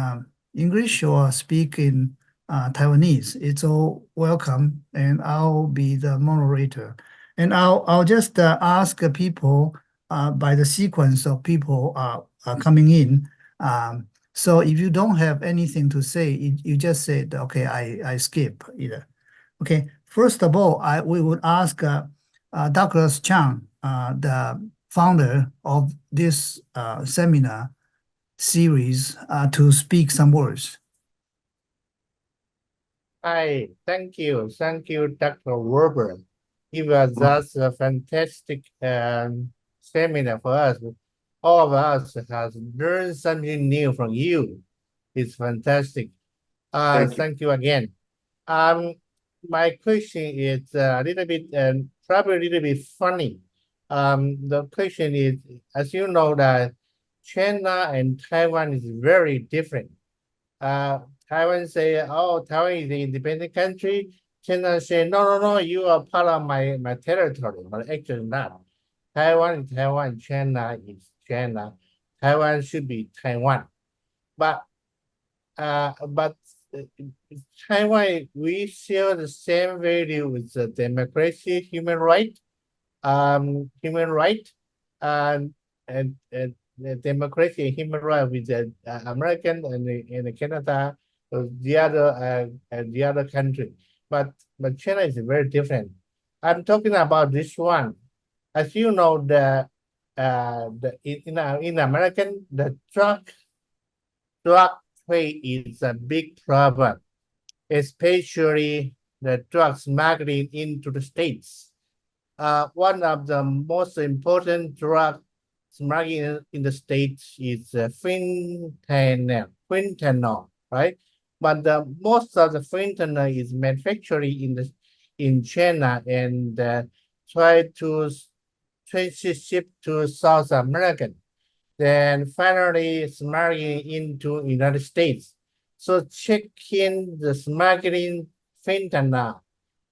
English or speak in Taiwanese. It's all welcome, and I'll be the moderator. And I'll just ask people by the sequence of people coming in. So if you don't have anything to say, you just said, okay, I skip either. Okay, first of all, we would ask Douglas Chang, the founder of this seminar series, to speak some words. Hi, thank you, Dr. Weber. It was just a fantastic seminar for us. All of us have learned something new from you. It's fantastic. Thank you again. my question is a little bit, probably a little bit funny. The question is, as you know, that China and Taiwan is very different. Taiwan say, oh, Taiwan is an independent country. China say, no, you are part of my territory, but actually not. Taiwan is Taiwan, China is China. Taiwan should be Taiwan. But Taiwan, we share the same value with the democracy, human right, and the democracy and human right with the American and Canada, the other country. But China is very different. I'm talking about this one. As you know, in American, the drug trade is a big problem, especially the drug smuggling into the States. One of the most important drug smuggling in the States is fentanyl, right? But most of the fentanyl is manufactured in China and try to ship to South America. Then finally smuggling into United States. So checking the smuggling fentanyl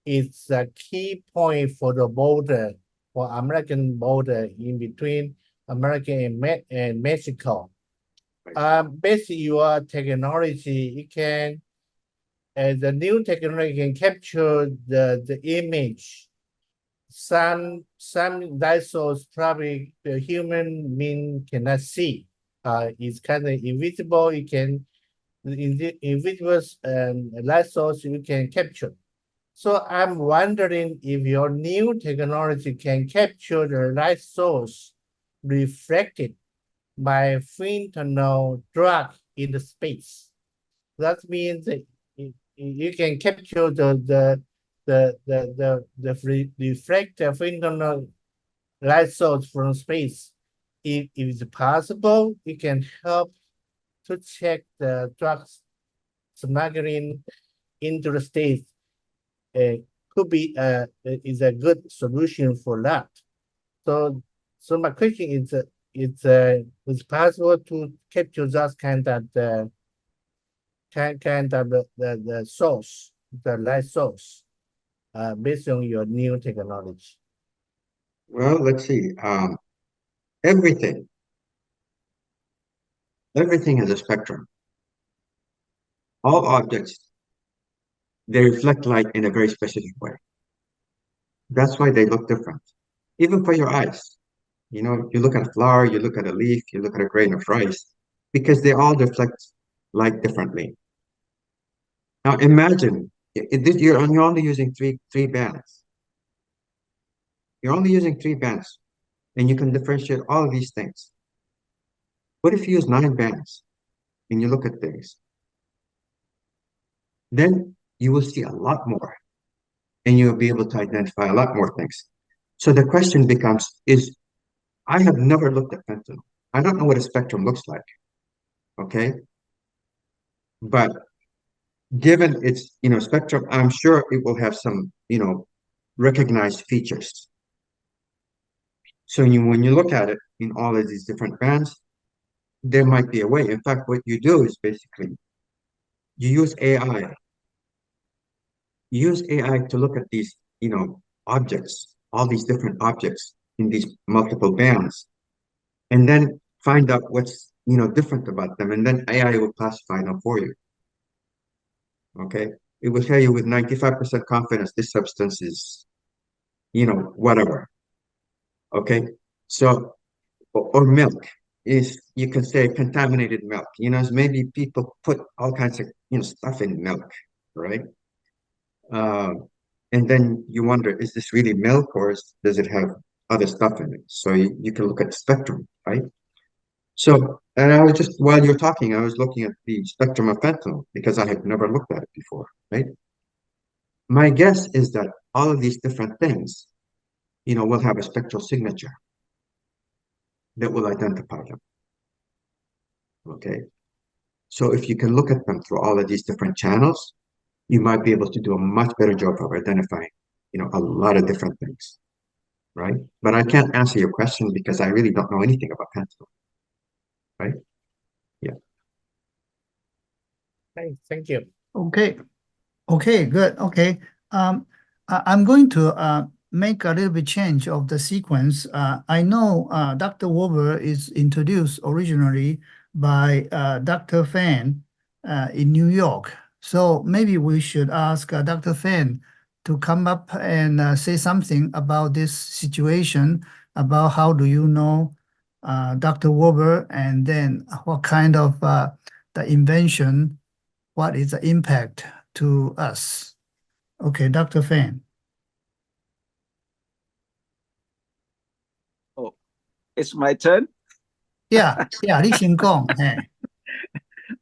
is a key point for the border, for American border in between America and Mexico. Based on your technology, it can, the new technology can capture the image. Some light source probably the human being cannot see. It's kind of invisible. It can, the invisible light source you can capture. So I'm wondering if your new technology can capture the light source reflected by fentanyl drug in the space. That means that you can capture the reflected fentanyl light source from space. If it's possible, it can help to check the drugs smuggling into the States. Could be is a good solution for that. So my question is, it's possible to capture that kind of the source, the light source, based on your new technology. Well, let's see. Everything has a spectrum. All objects, they reflect light in a very specific way. That's why they look different. Even for your eyes. You know, you look at a flower, you look at a leaf, you look at a grain of rice, because they all reflect light differently. Now imagine, you're only using three bands. You're only using 3 bands, and you can differentiate all of these things. What if you use 9 bands, and you look at things? Then you will see a lot more, and you'll be able to identify a lot more things. So the question becomes, I have never looked at fentanyl. I don't know what a spectrum looks like, okay? But given its, spectrum, I'm sure it will have some, recognized features. So when you look at it in all of these different bands, there might be a way. In fact, what you do is basically, you use AI. You use AI to look at these, objects, all these different objects in these multiple bands, and then find out what's, different about them. And then AI will classify them for you. Okay. It will tell you with 95% confidence, this substance is, whatever. Okay. So, or milk is, you can say contaminated milk, maybe people put all kinds of, stuff in milk, right? And then you wonder, is this really milk, or does it have other stuff in it? So you can look at the spectrum, right? So, and I was just, while you're talking, I was looking at the spectrum of fentanyl because I had never looked at it before, right? My guess is that all of these different things, will have a spectral signature that will identify them. Okay. So if you can look at them through all of these different channels, you might be able to do a much better job of identifying, a lot of different things, right? But I can't answer your question because I really don't know anything about fentanyl, right? Yeah. Thank you. Okay. Okay, good. Okay. I'm going to make a little bit change of the sequence. I know Dr. Warber is introduced originally by Dr. Fan in New York. So maybe we should ask Dr. Fan to come up and say something about this situation, about how do you know Dr. Warber, and then what kind of the invention, what is the impact to us. Okay, Dr. Fan. Oh, it's my turn? Yeah, Li Xingong.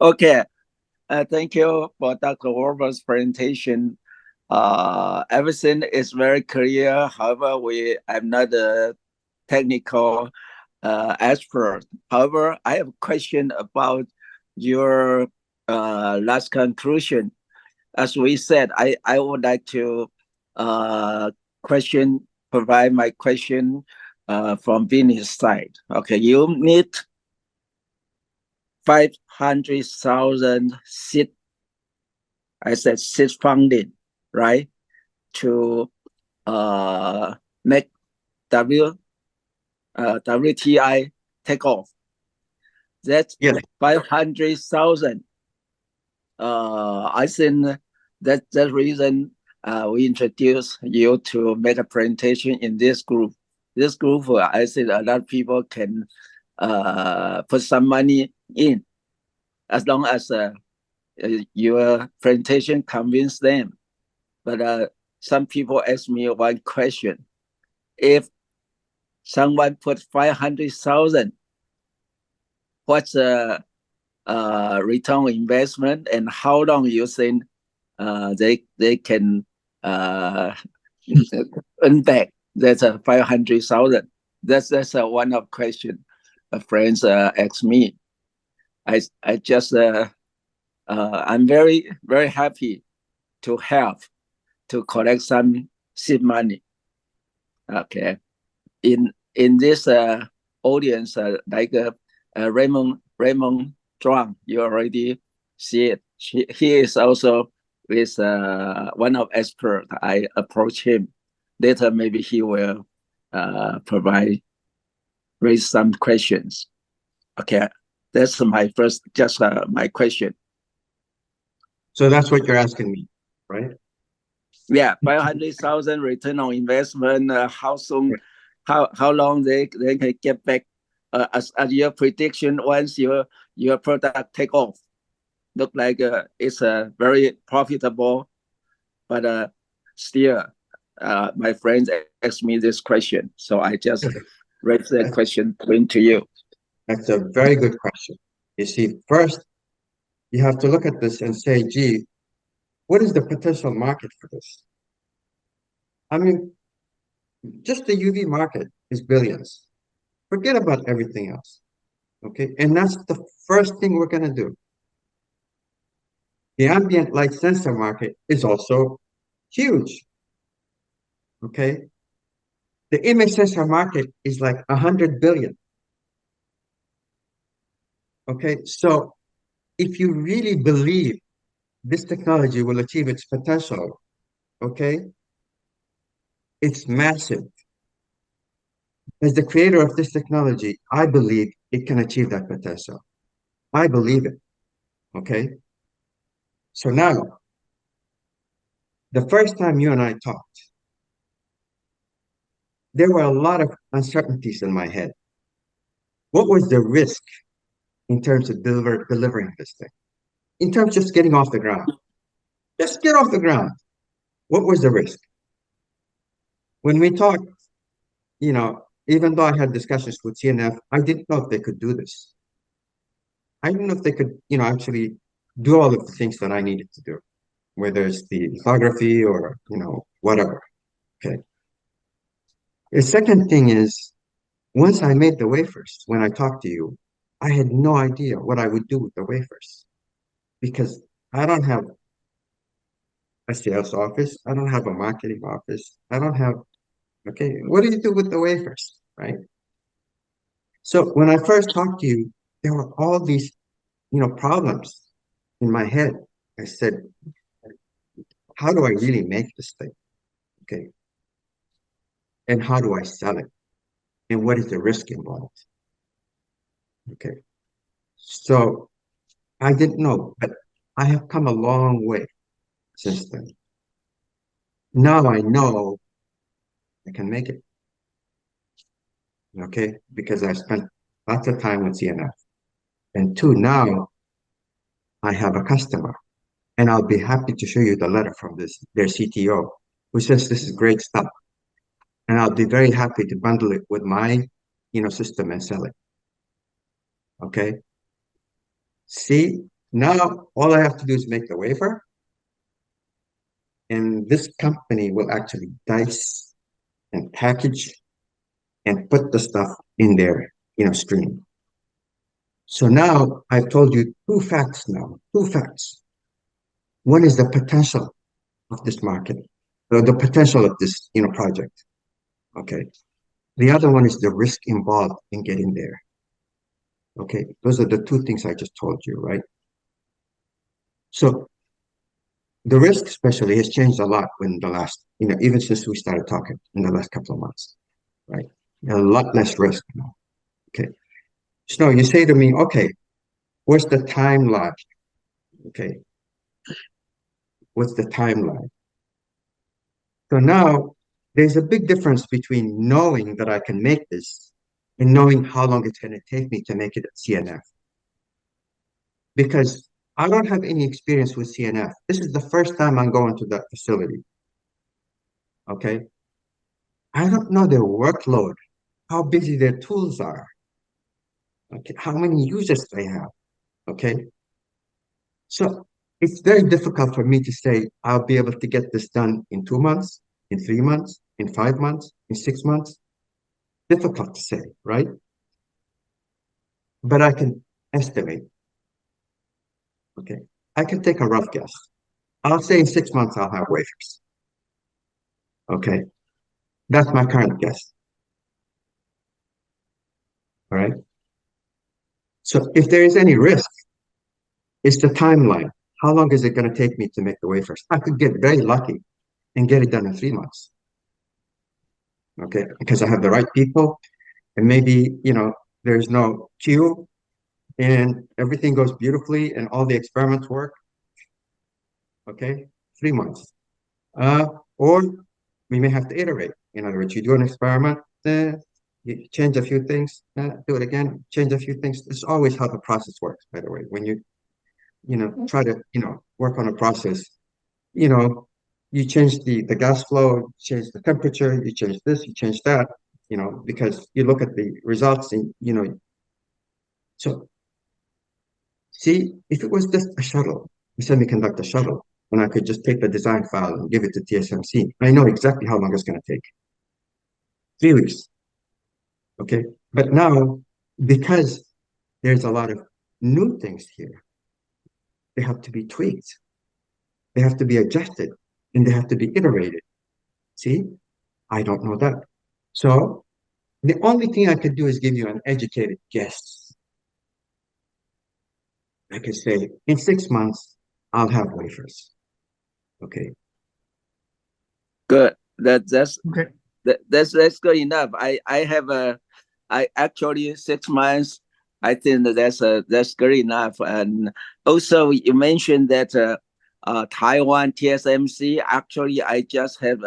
Okay. Thank you for Dr. Warber's presentation. Everything is very clear. However, I'm not a technical expert. However, I have a question about your last conclusion. As we said, I would like to provide my question from Vinny's side. Okay, you need 500,000 seed, I said seed funding, right? To make WTI take off. That's 500,000. I think that's the reason we introduced you to make a presentation in this group. This group, I think a lot of people can put some money in, as long as your presentation convince them. But some people ask me one question: if someone put 500,000, what's the return on investment, and how long you think they can earn back? That's 500,000. That's one of question friends ask me. I just I'm very, very happy to help to collect some seed money. Okay, in this audience, like Raymond Zhuang, you already see it. He is also with one of experts. I approach him later. Maybe he will raise some questions. Okay, that's my first, just my question. So that's what you're asking me, right? Yeah, 500,000 return on investment. How soon? How long they can get back? As your prediction, once your product take off, look like it's very profitable, but still, my friends asked me this question, so I just raised that question to you. That's a very good question. You see, first, you have to look at this and say, gee, what is the potential market for this? I mean, just the UV market is billions. Forget about everything else, okay? And that's the first thing we're going to do. The ambient light sensor market is also huge, okay? The image sensor market is like 100 billion. Okay, so if you really believe this technology will achieve its potential, okay, it's massive. As the creator of this technology, I believe it can achieve that potential. I believe it, okay? So now, the first time you and I talked, there were a lot of uncertainties in my head. What was the risk in terms of delivering this thing? In terms of just getting off the ground. Just get off the ground. What was the risk? When we talked, even though I had discussions with CNF, I didn't know if they could do this. I didn't know if they could, actually do all of the things that I needed to do, whether it's the lithography or, whatever. Okay. The second thing is, once I made the wafers, when I talked to you, I had no idea what I would do with the wafers, because I don't have a sales office. I don't have a marketing office. I don't have, okay, what do you do with the wafers, right? So when I first talked to you, there were all these, problems in my head. I said, how do I really make this thing? Okay. And how do I sell it? And what is the risk involved? Okay. So I didn't know, but I have come a long way since then. Now I know I can make it. Okay. Because I spent lots of time with CNF. And two, now I have a customer. And I'll be happy to show you the letter from their CTO, who says this is great stuff. And I'll be very happy to bundle it with my, system and sell it. Okay. See, now all I have to do is make the wafer. And this company will actually dice and package and put the stuff in their, stream. So now I've told you two facts now, two facts. One is the potential of this market, the potential of this, project. Okay. The other one is the risk involved in getting there. Okay. Those are the two things I just told you, right? So the risk especially has changed a lot in the last, even since we started talking in the last couple of months, right? A lot less risk now. Okay. So you say to me, okay, what's the timeline? Okay. What's the timeline? So now there's a big difference between knowing that I can make this and knowing how long it's going to take me to make it at CNF. Because I don't have any experience with CNF. This is the first time I'm going to that facility. Okay. I don't know their workload, how busy their tools are. Okay. How many users they have. Okay. So it's very difficult for me to say I'll be able to get this done in 2 months, in 3 months, in 5 months, in 6 months. Difficult to say, right? But I can estimate. Okay. I can take a rough guess. I'll say in 6 months I'll have wafers. Okay. That's my current guess. All right. So if there is any risk, it's the timeline. How long is it going to take me to make the wafers? I could get very lucky and get it done in 3 months. Okay. Because I have the right people and maybe, there's no queue and everything goes beautifully and all the experiments work. Okay. 3 months. Or we may have to iterate. In other words, you do an experiment, you change a few things, do it again, change a few things. This is always how the process works, by the way. When you, try to, work on a process, you change the gas flow, you change the temperature, you change this, you change that, because you look at the results and, so see, if it was just a shuttle, a semiconductor shuttle, and I could just take the design file and give it to TSMC, I know exactly how long it's going to take. 3 weeks. Okay. But now, because there's a lot of new things here, they have to be tweaked. They have to be adjusted and they have to be iterated. See, I don't know that. So the only thing I could do is give you an educated guess. I could say in 6 months, I'll have wafers. Okay. Good. That's Okay. That's good enough. I actually 6 months. I think that's good enough. And also you mentioned that Taiwan TSMC. Actually, I just have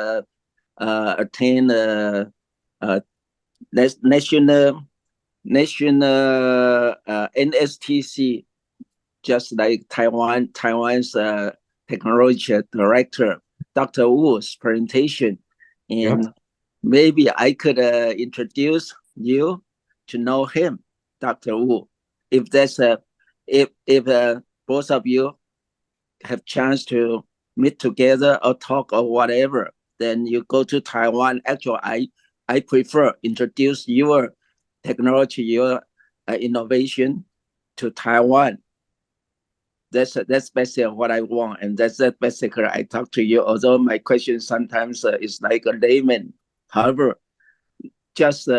attained national NSTC, just like Taiwan's technology director, Dr. Wu's presentation. And Yep. maybe I could introduce you to know him, Dr. Wu. If that's if both of you have chance to meet together or talk or whatever, then you go to Taiwan. Actually, I prefer introduce your technology, your innovation to Taiwan. that's basically what I want, and that's basically I talk to you. Although my question sometimes is like a layman, however, just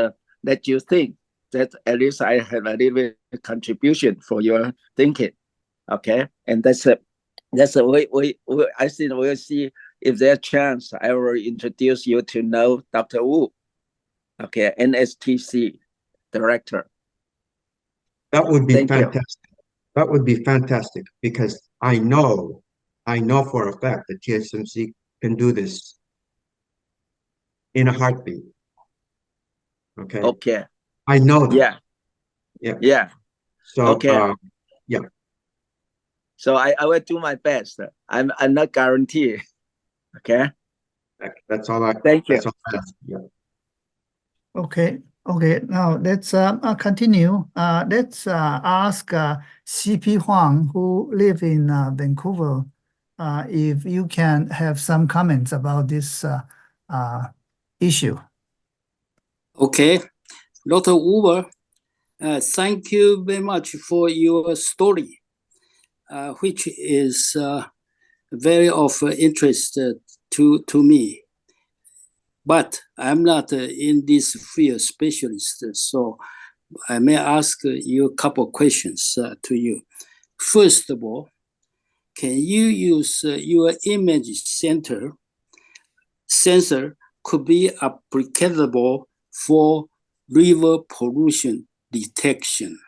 let you think that at least I have a little bit of contribution for your thinking. Okay, and that's it. That's a way. I think we'll see if there's a chance. I will introduce you to know Dr. Wu. Okay, NSTC director. That would be Thank fantastic. you. That would be fantastic because I know for a fact that TSMC can do this in a heartbeat. Okay. Okay. I know that. Yeah. Yeah. Yeah. So Okay. yeah. So I will do my best. I'm not guaranteed. Okay. That's all I. Thank you. That's all I ask. Yeah. Okay. Okay. Now let's continue. Let's ask CP Huang, who live in Vancouver, if you can have some comments about this issue. Okay, Dr. Wu, thank you very much for your story, which is very of interest to me. But I'm not in this field specialist, so I may ask you a couple of questions to you. First of all, can you use your image sensor could be applicable for river pollution detection?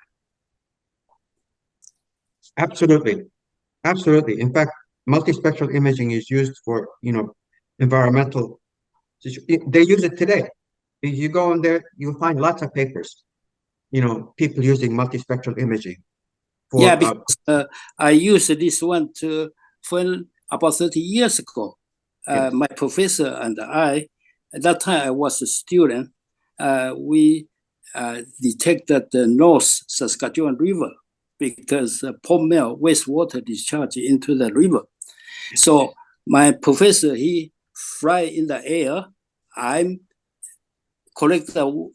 Absolutely. Absolutely. In fact, multispectral imaging is used for, environmental. They use it today. If you go in there, you'll find lots of papers, people using multispectral imaging. Yeah, because I used this one for about 30 years ago. Yes. My professor and I, at that time I was a student, we detected the North Saskatchewan River because pulp mill wastewater discharge into the river. So my professor, he fly in the air. I collect the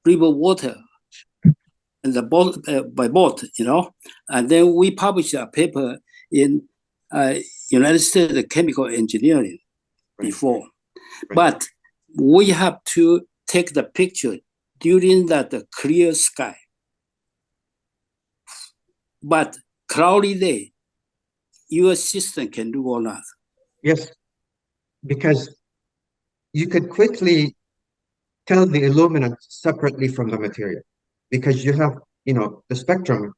river water and the boat by boat, and then we publish a paper in United States Chemical Engineering before. Right. But we have to take the picture during that clear sky. But cloudy day, your system can do or not? Yes, because you could quickly tell the illuminant separately from the material, because you have, the spectrum.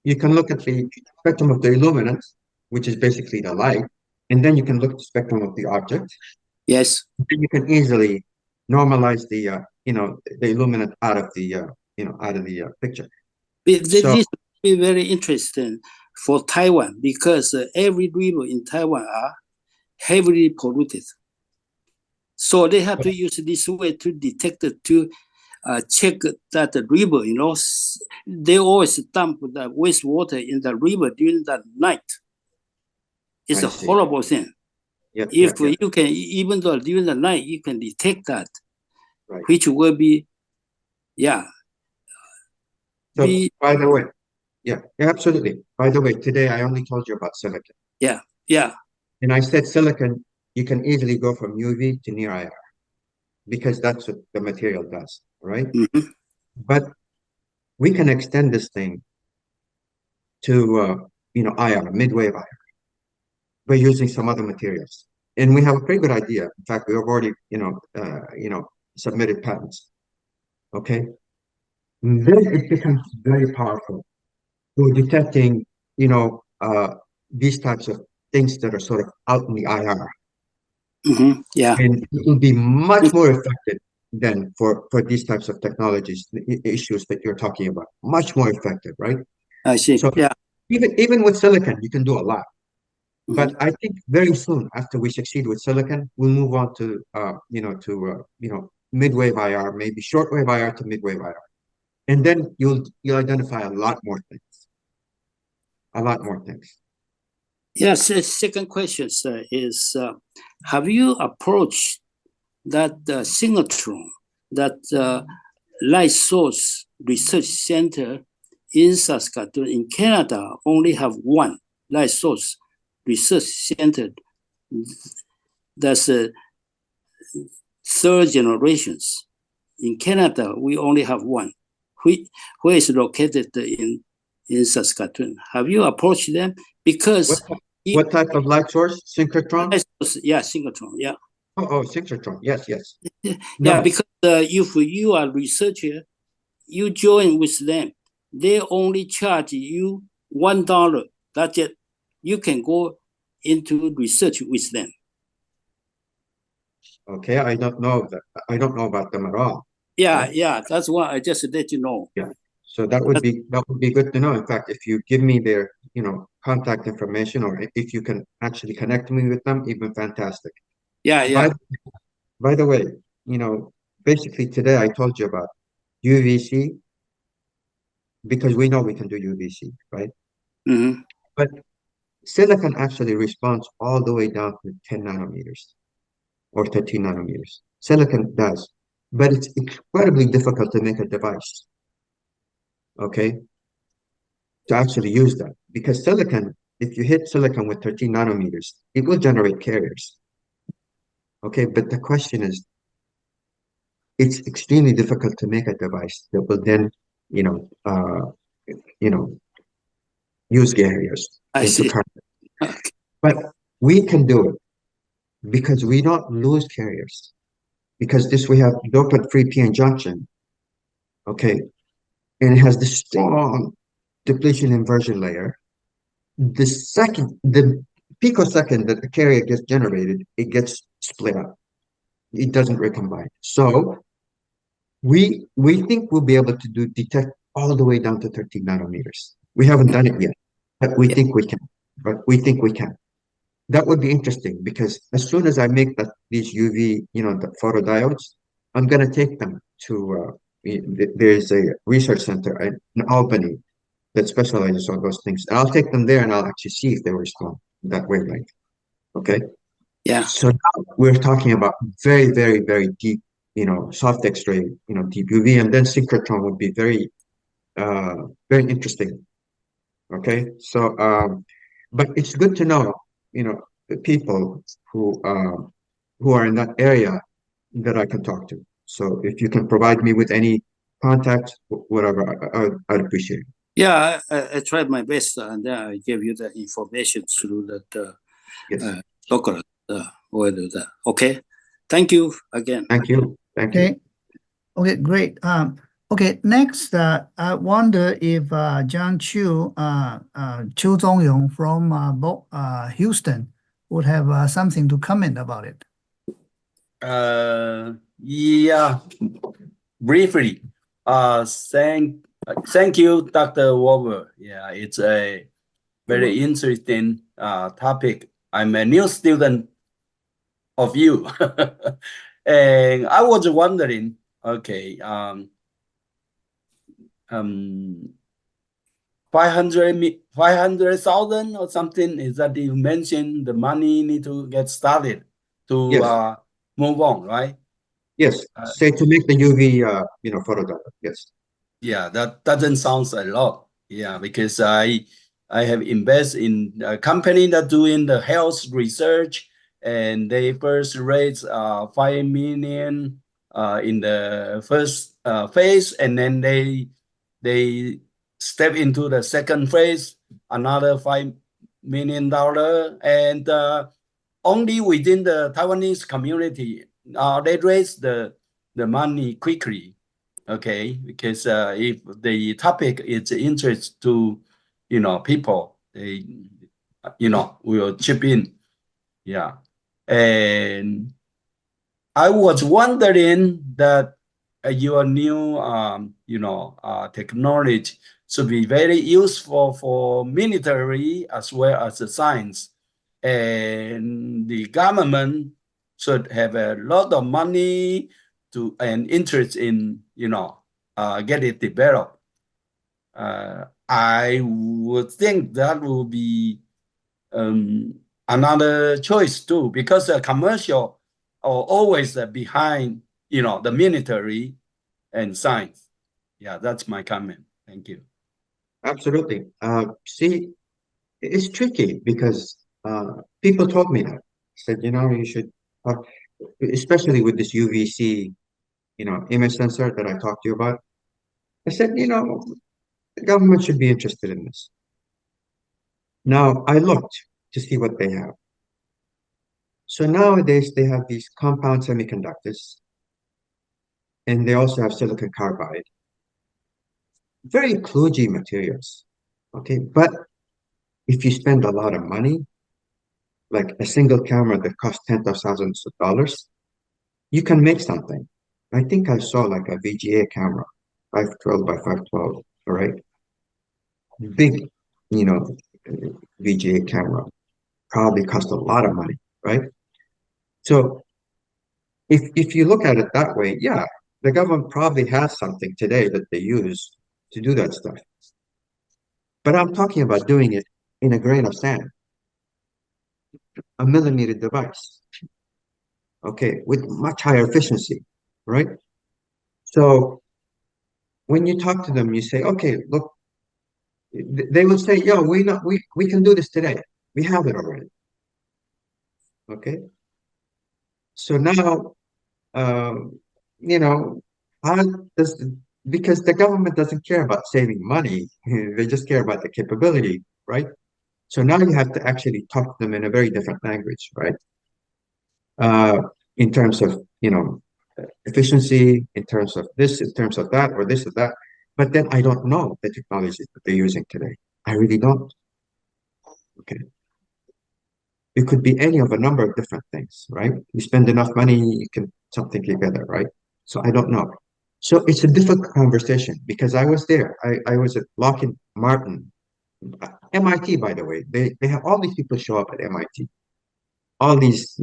You can look at the spectrum of the illuminant, which is basically the light, and then you can look at the spectrum of the object. Yes. Then you can easily normalize the, the illuminant out of the, picture. This is very interesting for Taiwan because every river in Taiwan are heavily polluted. So they have to use this way to detect it, to check that the river, they always dump the wastewater in the river during the night. It's a horrible thing. Yep, if you can, even though during the night, you can detect that, right, which will be, So by the way, absolutely. By the way, today I only told you about silicon. Yeah. And I said silicon, you can easily go from UV to near IR because that's what the material does, right? Mm-hmm. But we can extend this thing to, IR, mid-wave IR, by using some other materials. And we have a pretty good idea. In fact, we have already, submitted patents. Okay. Then it becomes very powerful for detecting, these types of things that are sort of out in the IR. Mm-hmm. Yeah. And it will be much more effective than for these types of technologies, the issues that you're talking about. Much more effective, right? I see. So yeah. Even with silicon, you can do a lot. Mm-hmm. But I think very soon after we succeed with silicon, we'll move on to, mid-wave IR, maybe short-wave IR to mid-wave IR. And then you'll identify a lot more things. Yes, second question, sir, is have you approached that synchrotron, that light source research center in Saskatoon, in Canada, only have one light source research center. That's third generations. In Canada, we only have one, where is located in Saskatoon. Have you approached them? Because what type of light source? Synchrotron? Yeah, synchrotron. Yeah. Oh, synchrotron. Yes, yes. Yeah, No. because if you are a researcher, you join with them. They only charge you $1. That's it. You can go into research with them. Okay, I don't know that. I don't know about them at all. Yeah, yeah. That's why I just let you know. Yeah. So that would be good to know. In fact, if you give me their, contact information, or if you can actually connect me with them, even fantastic. Yeah, yeah. By the way, basically today I told you about UVC, because we know we can do UVC, right? Mm-hmm. But silicon actually responds all the way down to 10 nanometers or 13 nanometers. Silicon does, but it's incredibly difficult to make a device, okay, to actually use that. Because silicon, if you hit silicon with 13 nanometers, it will generate carriers, okay? But the question is, it's extremely difficult to make a device that will then, use carriers. I see. But we can do it because we don't lose carriers. Because we have dopant-free p-n junction, okay, and it has the strong depletion inversion layer. The picosecond that the carrier gets generated, it gets split up. It doesn't recombine. So we think we'll be able to detect all the way down to 13 nanometers. We haven't done it yet, but we think we can. That would be interesting, because as soon as I make these UV, the photodiodes, I'm going to take them to, there's a research center in Albany that specializes on those things. And I'll take them there and I'll actually see if they respond that wavelength. Okay? Yeah. So now we're talking about very, very, very deep, soft X-ray, deep UV, and then synchrotron would be very, very interesting. Okay? So, but it's good to know, the people who are in that area that I can talk to. So if you can provide me with any contacts, whatever, I'd appreciate it. Yeah, I tried my best, and then I gave you the information through that Yes. document. Okay. Thank you again. Thank you. Okay. Okay, great. Okay, next, I wonder if John Chu Zhongyong from Houston would have something to comment about it. Yeah, briefly. Thank you, Dr. Walber. Yeah, it's a very interesting topic. I'm a new student of you. And I was wondering, okay, 500,000 or something, is that you mentioned the money need to get started to Yes. move on, right? Yes. Say to make the UV, photodiode. Yes. Yeah, that doesn't sound a lot. Yeah, because I have invested in a company that doing the health research, and they first raised 5 million in the first phase, and then they step into the second phase, another $5 million, and only within the Taiwanese community, they raise the money quickly. Okay, because if the topic is interest to people, they will chip in. Yeah, and I was wondering that your new technology should be very useful for military as well as the science, and the government should have a lot of money and interest in get it developed. I would think that will be another choice too, because the commercial are always behind the military and science. Yeah, that's my comment. Thank you. Absolutely. See, it's tricky because people told me that. Said, you should, especially with this UVC, image sensor that I talked to you about. I said, the government should be interested in this. Now, I looked to see what they have. So nowadays, they have these compound semiconductors, and they also have silicon carbide. Very kludgy materials, okay? But if you spend a lot of money, like a single camera that costs tens of thousands of dollars, you can make something. I think I saw like a VGA camera, 512 by 512, all right? Big, VGA camera, probably cost a lot of money, right? So if you look at it that way, yeah, the government probably has something today that they use to do that stuff. But I'm talking about doing it in a grain of sand, a millimeter device, okay, with much higher efficiency, right? So when you talk to them, you say, okay, look, they will say, yo, we can do this today. We have it already. Okay. So now, because the government doesn't care about saving money, they just care about the capability, right? So now you have to actually talk to them in a very different language, right? In terms of, efficiency, in terms of this, in terms of that, or this or that. But then I don't know the technologies that they're using today. I really don't. Okay. It could be any of a number of different things, right? You spend enough money, you can put something together, right? So I don't know. So it's a difficult conversation because I was there. I was at Lockheed Martin, MIT, by the way. They have all these people show up at MIT. All these,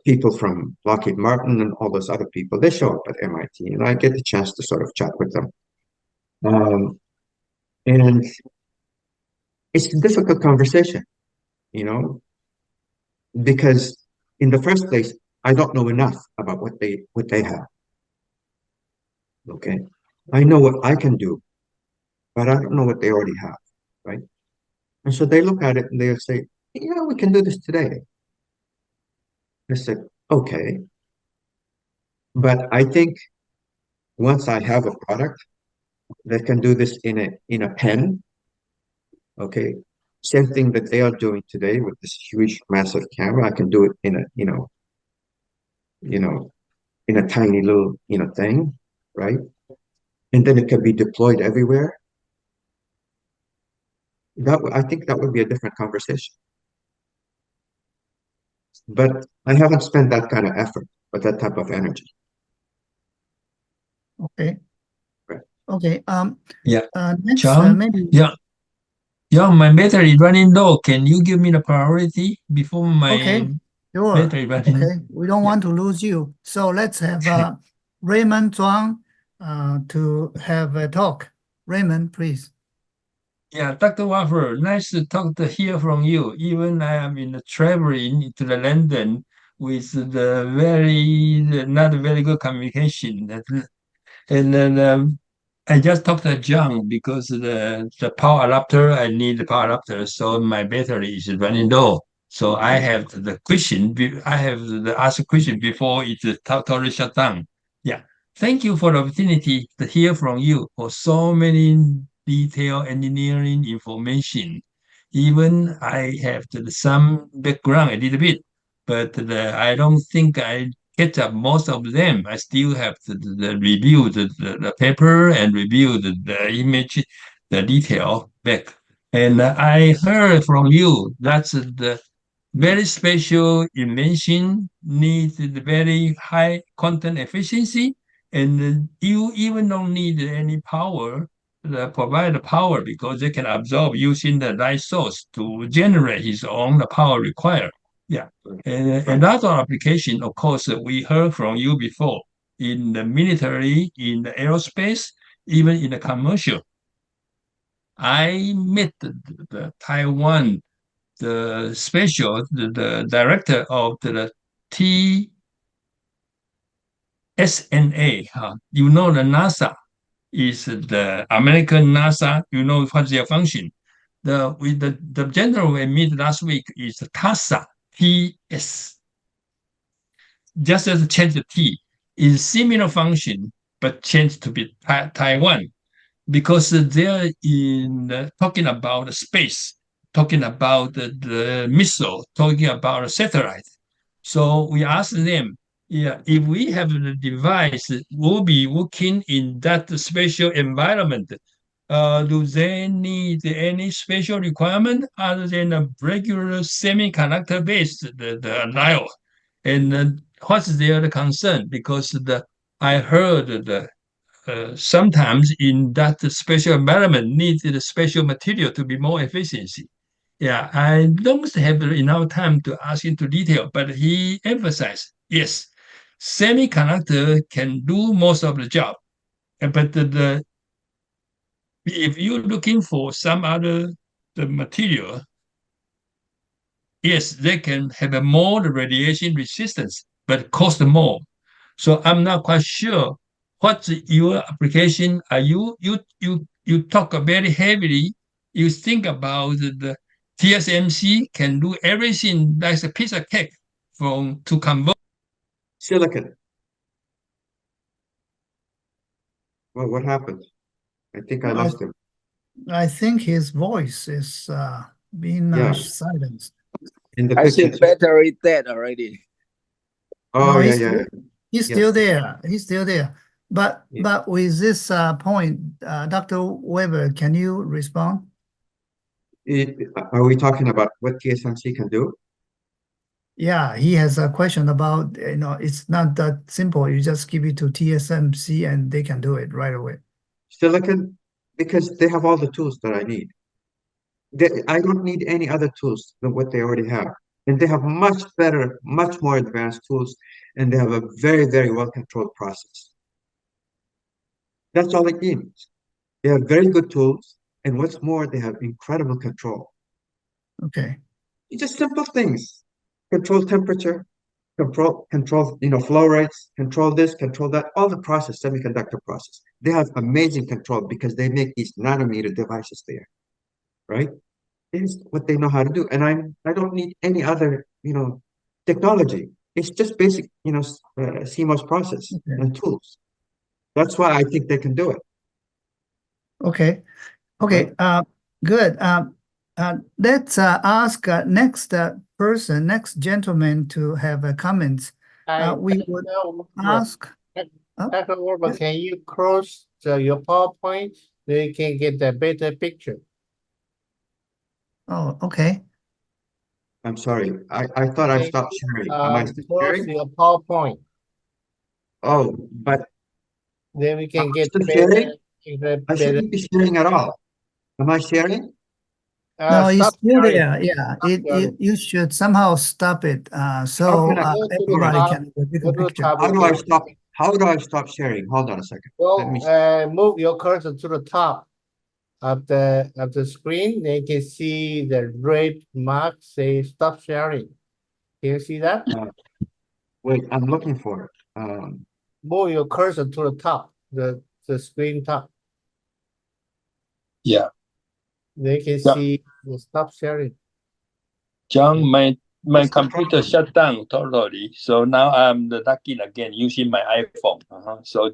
people from Lockheed Martin and all those other people, they show up at MIT, and I get the chance to sort of chat with them. And it's a difficult conversation, because in the first place, I don't know enough about what they have. Okay, I know what I can do, but I don't know what they already have, right? And so they look at it and they'll say, yeah, we can do this today. I said, okay. But I think once I have a product that can do this in a pen, okay, same thing that they are doing today with this huge, massive camera, I can do it in a, in a tiny little, thing, right? And then it can be deployed everywhere. I think that would be a different conversation. But I haven't spent that kind of effort or that type of energy. Okay. Right. Okay. Yeah. Next, John? maybe. Yeah, my battery running low. Can you give me the priority before my Sure. battery running? Okay. We don't want to lose you. So let's have Raymond Zhuang to have a talk. Raymond, please. Yeah, Dr. Waffer, nice to hear from you. Even I am traveling to the London with the not very good communication. And then I just talked to John because the power adapter, I need the power adapter, so my battery is running low. So I have the question, I have the ask question before it totally shut down. Yeah. Thank you for the opportunity to hear from you for so many detailed engineering information. Even I have some background a little bit, but I don't think I get up most of them. I still have to review the paper and review the image, the detail back. And I heard from you that's the very special invention needs very high content efficiency, and you even don't need any power provide the power because they can absorb using the light source to generate his own power required. Yeah. And another application, of course, we heard from you before in the military, in the aerospace, even in the commercial. I met the Taiwan, the director of the TSNA, the NASA. is the American NASA. You know what's their function. The general we meet last week is TASA, TS. Just as change the T is similar function, but changed to be Taiwan, because they're talking about space, talking about the missile, talking about satellite. So we asked them, if we have the device, will be working in that special environment. Do they need any special requirement other than a regular semiconductor-based the dial? And what's their concern? Because I heard that sometimes in that special environment needs the special material to be more efficiency. Yeah, I don't have enough time to ask into detail, but he emphasized, yes, semiconductor can do most of the job, but if you're looking for some other material, yes, they can have a more radiation resistance, but cost more. So I'm not quite sure what's your application. Are you talk very heavily. You think about the TSMC can do everything like a piece of cake to convert Silicon. Well, what happened? I think I lost him. I think his voice is being silenced. I see battery dead already. Oh, No, yeah. He's still there. He's still there. But with this point, Dr. Weber, can you respond? Are we talking about what TSMC can do? Yeah, he has a question about, it's not that simple. You just give it to TSMC and they can do it right away. Silicon, because they have all the tools that I need. I don't need any other tools than what they already have. And they have much better, much more advanced tools, and they have a very, very well-controlled process. That's all it means. They have very good tools, and what's more, they have incredible control. Okay. It's just simple things. Control temperature, control, flow rates, control this, control that, all the process, semiconductor process. They have amazing control because they make these nanometer devices there, right? It's what they know how to do. And I don't need any other, technology. It's just basic, CMOS process and tools. That's why I think they can do it. Okay. Okay. Right. Good. Let's ask next person, next gentleman to have comments. We would ask. Dr. Weber, can you close your PowerPoint so you can get a better picture? Oh, okay. I'm sorry. I thought I stopped sharing. Am I still sharing? Close your PowerPoint. Oh, but then we can get better. I shouldn't be sharing at all. Am I sharing? No, it's still there. Yeah, you should somehow stop it so everybody can get a picture. How do I stop sharing? Hold on a second. Well, move your cursor to the top of the screen. Then you can see the red mark say stop sharing. Can you see that? Wait, I'm looking for it. Move your cursor to the top, the screen top. Yeah. They can see the stop sharing. John, my computer shut down totally. So now I'm logging again using my iPhone. So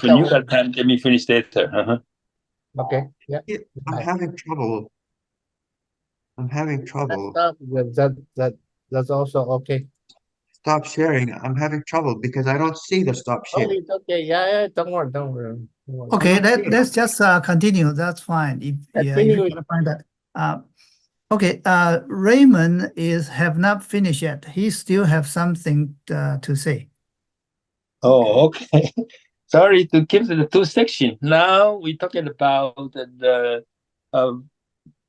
when you got time, let me finish later. Okay. Yeah. I'm having trouble. That's also okay. Stop sharing. I'm having trouble because I don't see the stop share. Oh, it's okay. Yeah. Don't worry. Okay, let's just continue. That's fine. If you can find that. Okay, Raymond have not finished yet. He still have something to say. Oh, okay. Sorry to keep the two sections. Now we're talking about the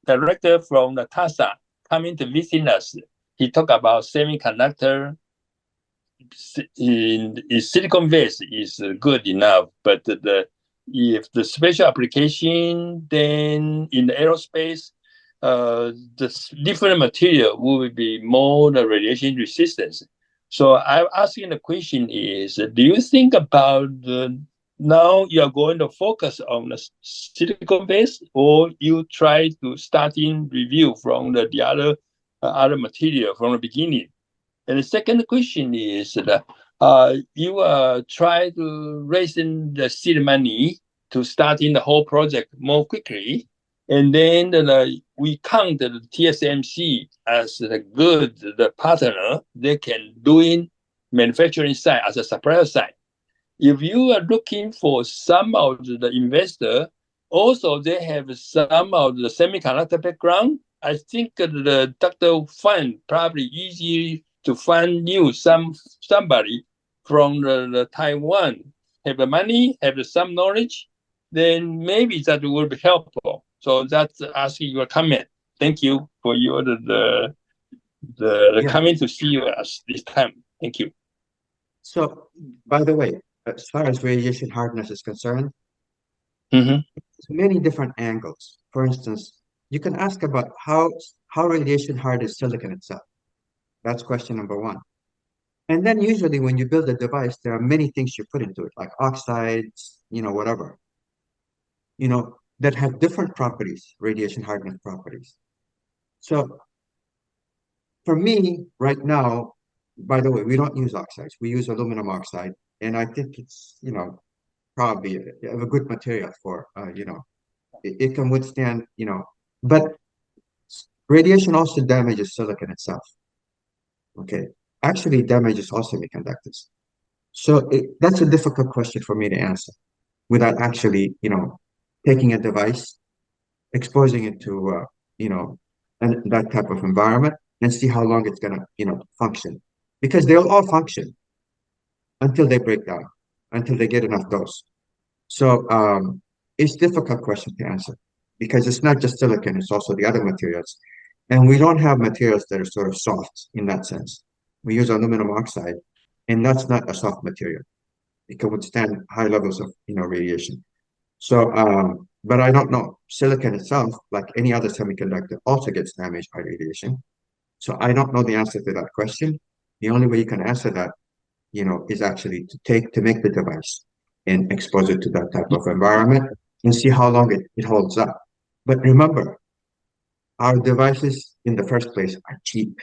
director from the TASA coming to visit us. He talked about semiconductor. In silicon base is good enough, but if the special application, then in the aerospace, the different material will be more radiation resistance. So I'm asking the question is, do you think about now you are going to focus on the silicon base, or you try to start in review from the other material from the beginning? And the second question is that you try to raise in the seed money to start in the whole project more quickly. And then we count the TSMC as the partner. They can do in manufacturing side as a supplier side. If you are looking for some of the investor, also they have some of the semiconductor background. I think the Dr. Fan probably easy to find you somebody from the Taiwan, have the money, have some knowledge, then maybe that will be helpful. So that's asking your comment. Thank you for your coming to see us this time. Thank you. So, by the way, as far as radiation hardness is concerned, Mm-hmm. there's many different angles. For instance, you can ask about how radiation hard is silicon itself. That's question number one. And then usually when you build a device, there are many things you put into it, like oxides, whatever, that have different properties, radiation hardness properties. So for me right now, by the way, we don't use oxides. We use aluminum oxide. And I think it's, probably a good material for, it can withstand, but radiation also damages silicon itself. Okay. Actually damages all semiconductors. So that's a difficult question for me to answer without actually, taking a device, exposing it to, that type of environment and see how long it's going to, function. Because they'll all function until they break down, until they get enough dose. So it's a difficult question to answer because it's not just silicon, it's also the other materials. And we don't have materials that are sort of soft in that sense. We use aluminum oxide, and that's not a soft material. It can withstand high levels of, radiation. So, but I don't know. Silicon itself, like any other semiconductor, also gets damaged by radiation. So I don't know the answer to that question. The only way you can answer that, is actually to make the device and expose it to that type of environment and see how long it holds up. But remember, our devices in the first place are cheap.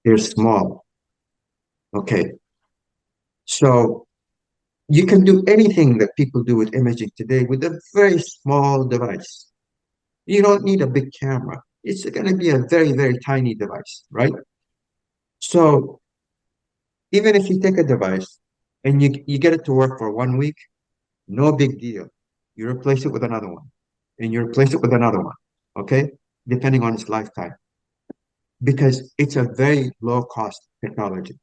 They're small. Okay. So you can do anything that people do with imaging today with a very small device. You don't need a big camera. It's going to be a very, very tiny device, right? So even if you take a device and you get it to work for 1 week, no big deal. You replace it with another one, and you replace it with another one, okay? Depending on its lifetime. Because it's a very low-cost technology,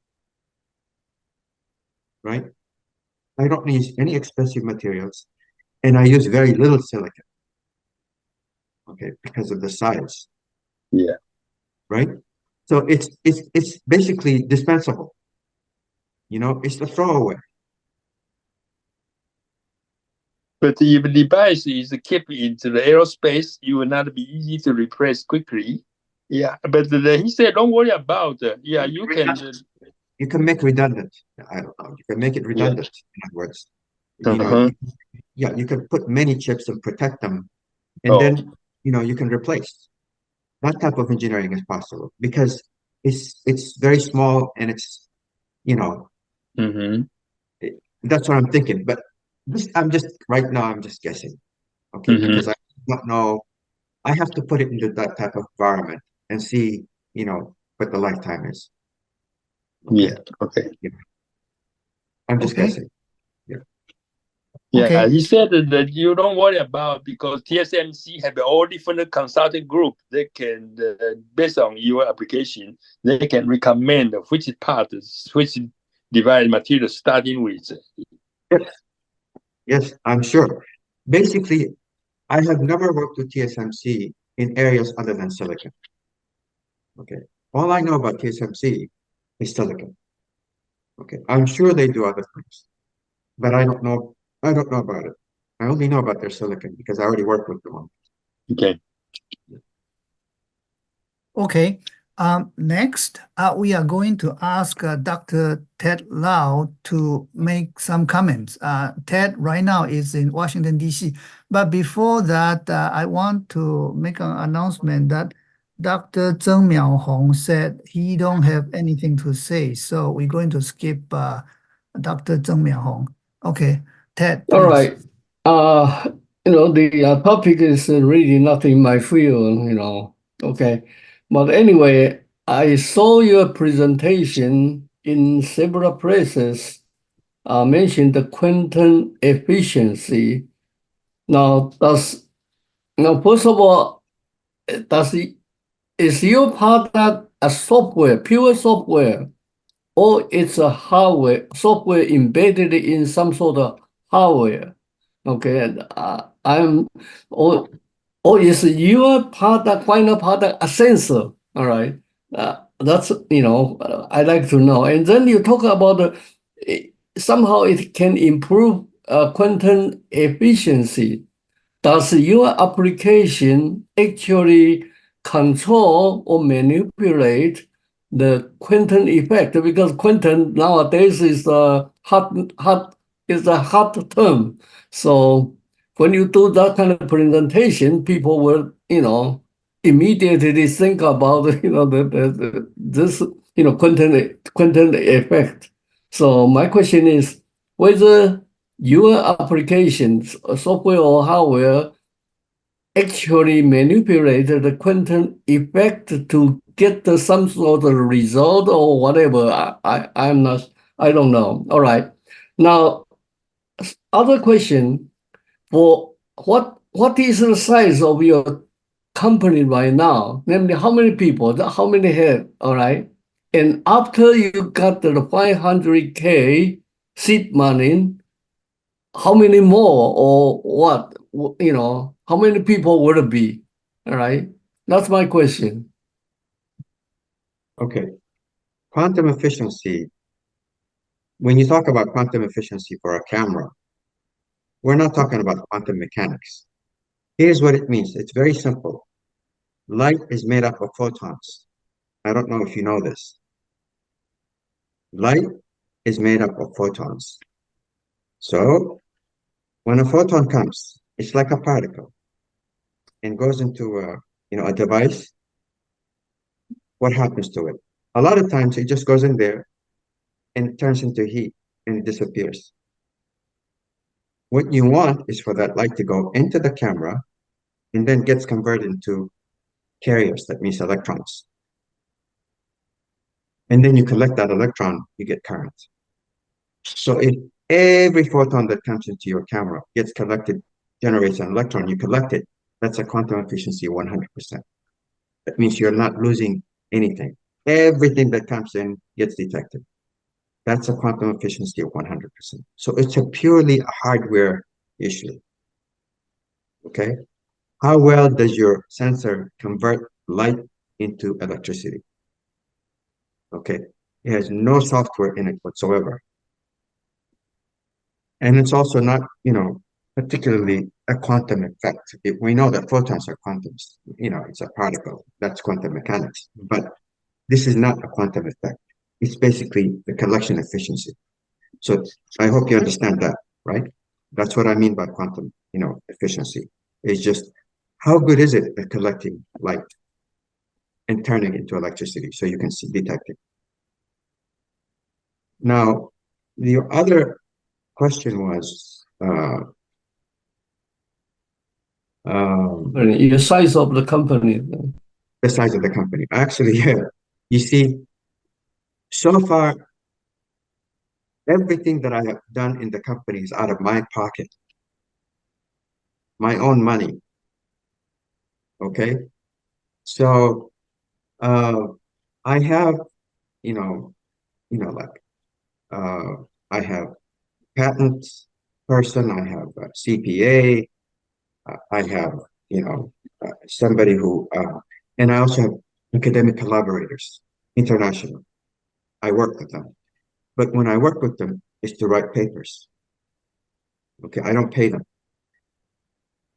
right? I don't use any expensive materials, and I use very little silicon, okay, because of the size. Yeah. Right? So it's basically dispensable. It's a throwaway. But if the device is kept into the aerospace, it will not be easy to replace quickly. Yeah, but he said, don't worry about it. Yeah, you can. You can make redundant. I don't know. You can make it redundant, in other words. You can put many chips and protect them. And then, you can replace. That type of engineering is possible because it's very small and it's, that's what I'm thinking. But right now, I'm just guessing. Okay, because I don't know. I have to put it into that type of environment and see, what the lifetime is. Okay. Yeah. Okay. Yeah. I'm just guessing. Yeah. Yeah. Okay. He said that you don't worry about because TSMC have all different consulting group. They can, based on your application, they can recommend which device material starting with. Yes, I'm sure. Basically, I have never worked with TSMC in areas other than silicon. Okay. All I know about TSMC is silicon. Okay. I'm sure they do other things, but I don't know about it. I only know about their silicon because I already worked with them. Okay. Okay. Next, we are going to ask Dr. Ted Lau to make some comments. Ted right now is in Washington, D.C. But before that, I want to make an announcement that Dr. Zheng Miaohong said he don't have anything to say. So we're going to skip Dr. Zheng Miaohong. Okay, Ted, please. All right. The topic is really not in my field, Okay. But anyway, I saw your presentation in several places, mentioned the quantum efficiency. Now, first of all, is your product a software, pure software, or it's a hardware, software embedded in some sort of hardware? Okay, or is your product, final product, a sensor? All right, that's I like to know. And then you talk about somehow it can improve quantum efficiency. Does your application actually control or manipulate the quantum effect? Because quantum nowadays is a hot term. So when you do that kind of presentation, people will, immediately think about, this, quantum effect. So my question is whether your applications, software or hardware, actually manipulate the quantum effect to get some sort of result or whatever. I don't know. All right. Now, other question, for what is the size of your company right now? Namely, how many people, how many head, all right? And after you got the 500K seed money, how many more or what, how many people would it be? All right. That's my question. Okay. Quantum efficiency. When you talk about quantum efficiency for a camera, we're not talking about quantum mechanics. Here's what it means. It's very simple. Light is made up of photons. I don't know if you know this. Light is made up of photons. So when a photon comes, it's like a particle and goes into a device. What happens to it? A lot of times it just goes in there and it turns into heat and it disappears. What you want is for that light to go into the camera and then gets converted into carriers, that means electrons. And then you collect that electron, you get current. So if every photon that comes into your camera gets collected, generates an electron, you collect it, that's a quantum efficiency 100%. That means you're not losing anything. Everything that comes in gets detected. That's a quantum efficiency of 100%. So it's a purely hardware issue. Okay? How well does your sensor convert light into electricity? Okay? It has no software in it whatsoever. And it's also not, particularly a quantum effect. We know that photons are quantums. It's a particle. That's quantum mechanics. But this is not a quantum effect. It's basically the collection efficiency. So I hope you understand that, right? That's what I mean by quantum, efficiency. It's just how good is it at collecting light and turning it into electricity so you can detect it. Now, the other question was the size of the company. The size of the company. Actually, yeah. You see, so far, everything that I have done in the company is out of my pocket, my own money. Okay, so I have, I have patent person, I have a CPA, I have, somebody who, and I also have academic collaborators, international. I work with them. But when I work with them, it's to write papers. Okay, I don't pay them.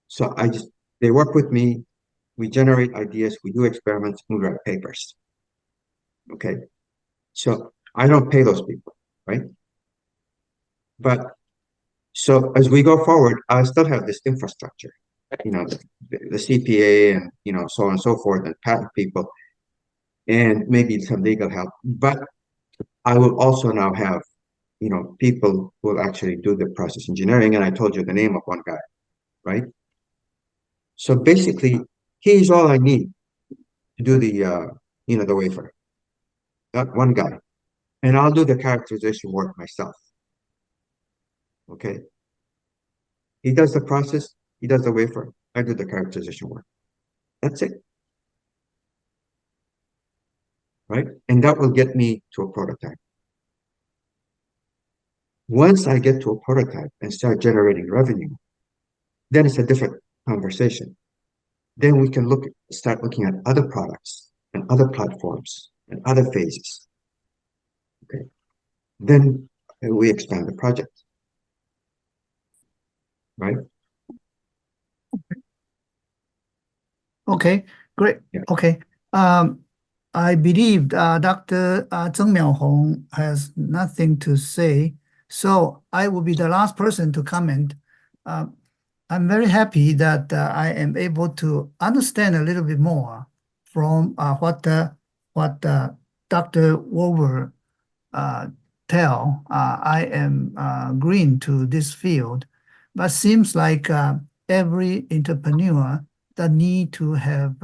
So they work with me, we generate ideas, we do experiments, we write papers. Okay. So I don't pay those people, right? But so as we go forward, I still have this infrastructure, the CPA and, so on and so forth, and patent people, and maybe some legal help. But I will also now have, people who will actually do the process engineering. And I told you the name of one guy, right? So basically, he's all I need to do the wafer. That one guy. And I'll do the characterization work myself. Okay. He does the process, he does the wafer, I do the characterization work. That's it. Right? And that will get me to a prototype. Once I get to a prototype and start generating revenue, then it's a different conversation. Then we can start looking at other products and other platforms and other phases. Okay. Then we expand the project. Right? Okay, great. Yeah. Okay. I believe Dr. Zheng Miaohong has nothing to say, so I will be the last person to comment. I'm very happy that I am able to understand a little bit more from what Dr. Wolver tell. I am green to this field, but seems like every entrepreneur that need to have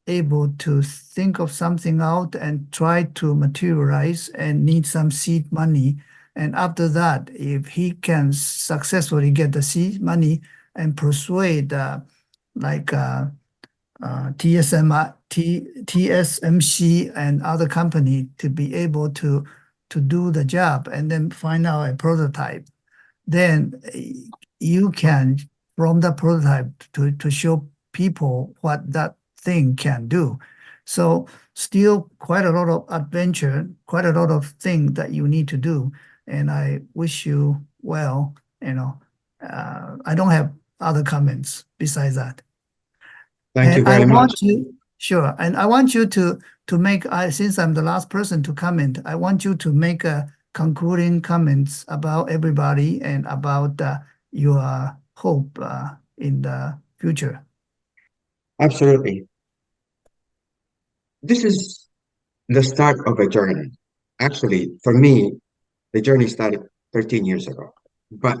able to think of something out and try to materialize and need some seed money. And after that, if he can successfully get the seed money and persuade TSMC and other company to be able to do the job and then find out a prototype, then you can, from the prototype, to show people what that thing can do. So still quite a lot of adventure, quite a lot of things that you need to do. And I wish you well, I don't have other comments besides that. Thank you very much. Sure. And I want you to make, since I'm the last person to comment, I want you to make a concluding comments about everybody and about your hope in the future. Absolutely. This is the start of a journey. Actually, for me, the journey started 13 years ago. But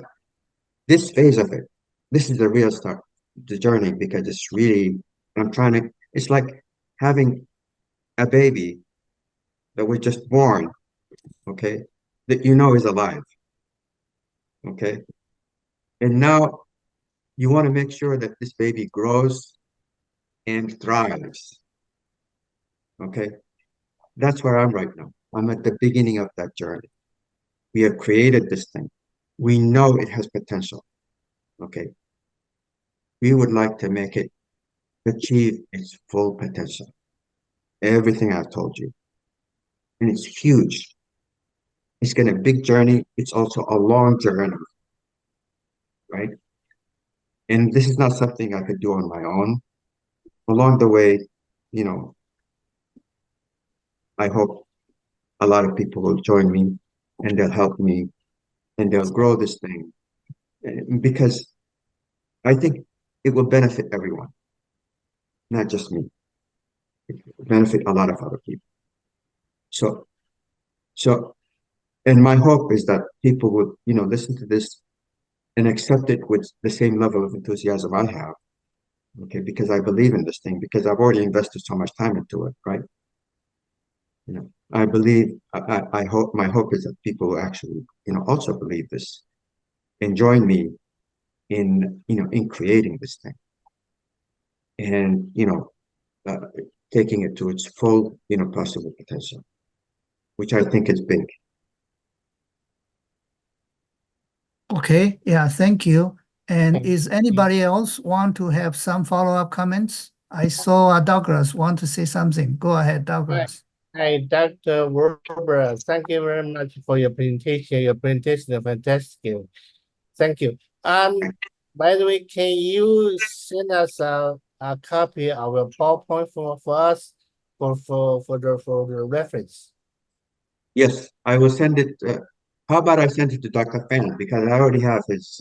this phase of it, this is the real start, the journey, because it's really, it's like having a baby that was just born, okay, that is alive, okay? And now you want to make sure that this baby grows and thrives, okay? That's where I'm right now. I'm at the beginning of that journey. We have created this thing. We know it has potential, okay? We would like to make it achieve its full potential. Everything I've told you. And it's huge. It's been a big journey. It's also a long journey, right? And this is not something I could do on my own. Along the way, I hope a lot of people will join me and they'll help me and they'll grow this thing, because I think it will benefit everyone, not just me. It will benefit a lot of other people. So, and my hope is that people would, listen to this and accept it with the same level of enthusiasm I have, okay, because I believe in this thing, because I've already invested so much time into it, right? I believe, I hope, my hope is that people will actually, also believe this and join me in creating this thing and, taking it to its full, possible potential, which I think is big. Okay, yeah, thank you. And is anybody else want to have some follow-up comments? I saw Douglas want to say something. Go ahead, Douglas. Hi, Dr. Werber. Thank you very much for your presentation. Your presentation is fantastic. Thank you. By the way, can you send us a copy of your PowerPoint for us? for the reference. Yes, I will send it. How about I send it to Dr. Fan, because I already have his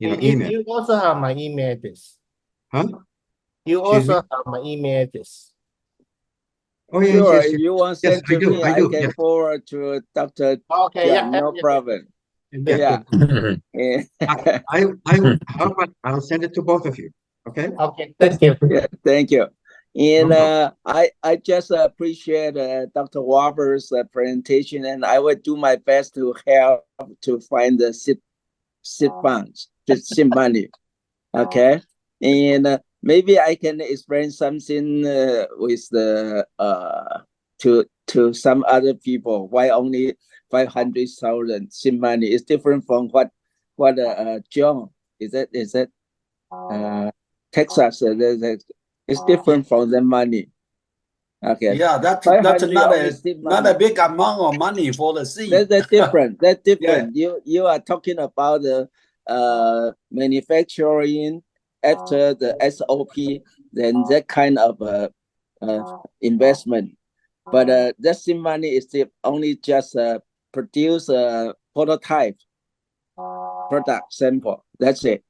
email. You also have my email address. Huh? You Excuse also have my email address. Oh yeah, Sure, yes, if you want to yes, send to me, I can yes. forward to Dr. Okay, John, no problem. Yeah. How about I'll send it to both of you? Okay. Okay, thank you. Yeah, thank you. And No I just appreciate Dr. Walber's presentation, and I will do my best to help to find the seed funds, the seed money. Okay, and maybe I can explain something with the to some other people why only 500,000 seed money is different from what John is that Texas it's different from the money. Okay. Yeah, that's not a big amount of money for the seed. That's different. That's different. Yeah. You are talking about the manufacturing after the SOP, then that kind of investment. But that seed money is only just produce a prototype product sample. That's it.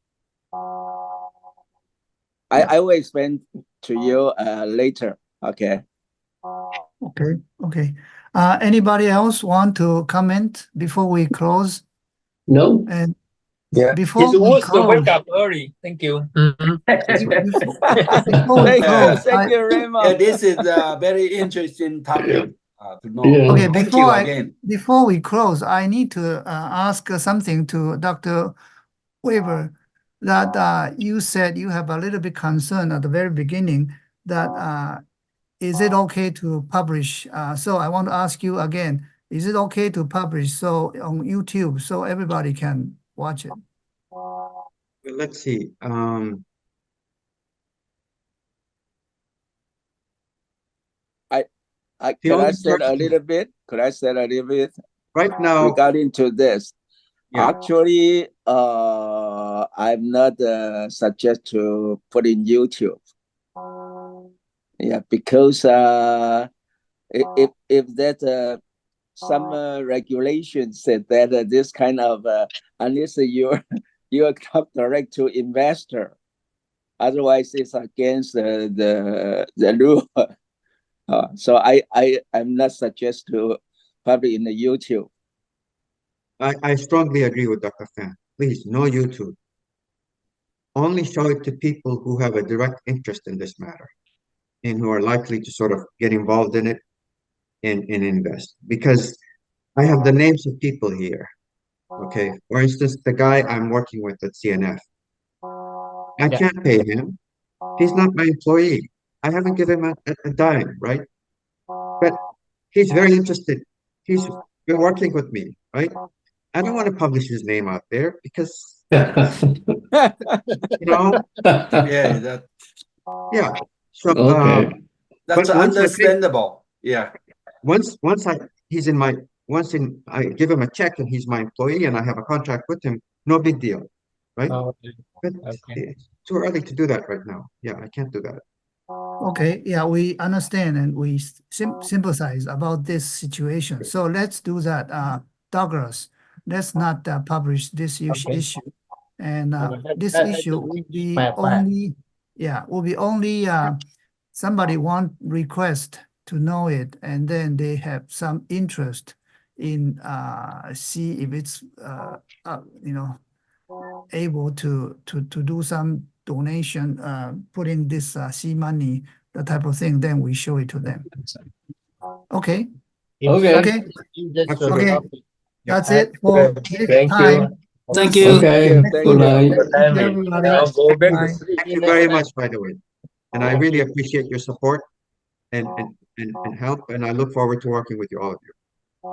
I will explain to you later. Okay. Okay. Anybody else want to comment before we close? No. And Yeah. before It's we worth to close, wake up early. Thank you. before we close, Thank you very much. Yeah, this is a very interesting topic to know. Yeah. Okay, Thank you again. before we close, I need to ask something to Dr. Weber, that you said you have a little bit concern at the very beginning that is it okay to publish? So I want to ask you again, is it okay to publish so on YouTube so everybody can watch it? Well, let's see. Could I say a little bit? Right now, regarding to this? Yeah. Actually, I'm not suggest to put in YouTube. Yeah, because if that some regulations said that this kind of unless you come direct to investor, otherwise it's against the rule. So I'm not suggest to publish in the YouTube. I strongly agree with Dr. Fan. Please, no YouTube. Only show it to people who have a direct interest in this matter and who are likely to sort of get involved in it and invest. Because I have the names of people here. Okay. For instance, the guy I'm working with at CNF. I can't pay him. He's not my employee. I haven't given him a dime, right? But he's very interested. He's been working with me, right? I don't want to publish his name out there because, Yeah, yeah. So, Okay. that's understandable. Yeah. Once I give him a check and he's my employee and I have a contract with him, no big deal, right? But it's too early to do that right now. Yeah, I can't do that. Okay, yeah, we understand and we sympathize about this situation. So let's do that. Douglas, let's not publish this issue. And this issue will be only, somebody want request to know it, and then they have some interest in see if it's able to do some donation, putting this seed money, the type of thing, then we show it to them. Okay. Okay. That's it for this time. Thank you. Okay. Good night. Thank you, everybody. Go back to Bye. sleep. Thank you very much, by the way. And I really appreciate your support and help. And I look forward to working with you, all of you.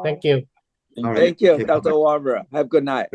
Thank you. All right. Thank you, Okay, Dr. bye-bye. Walber. Have a good night.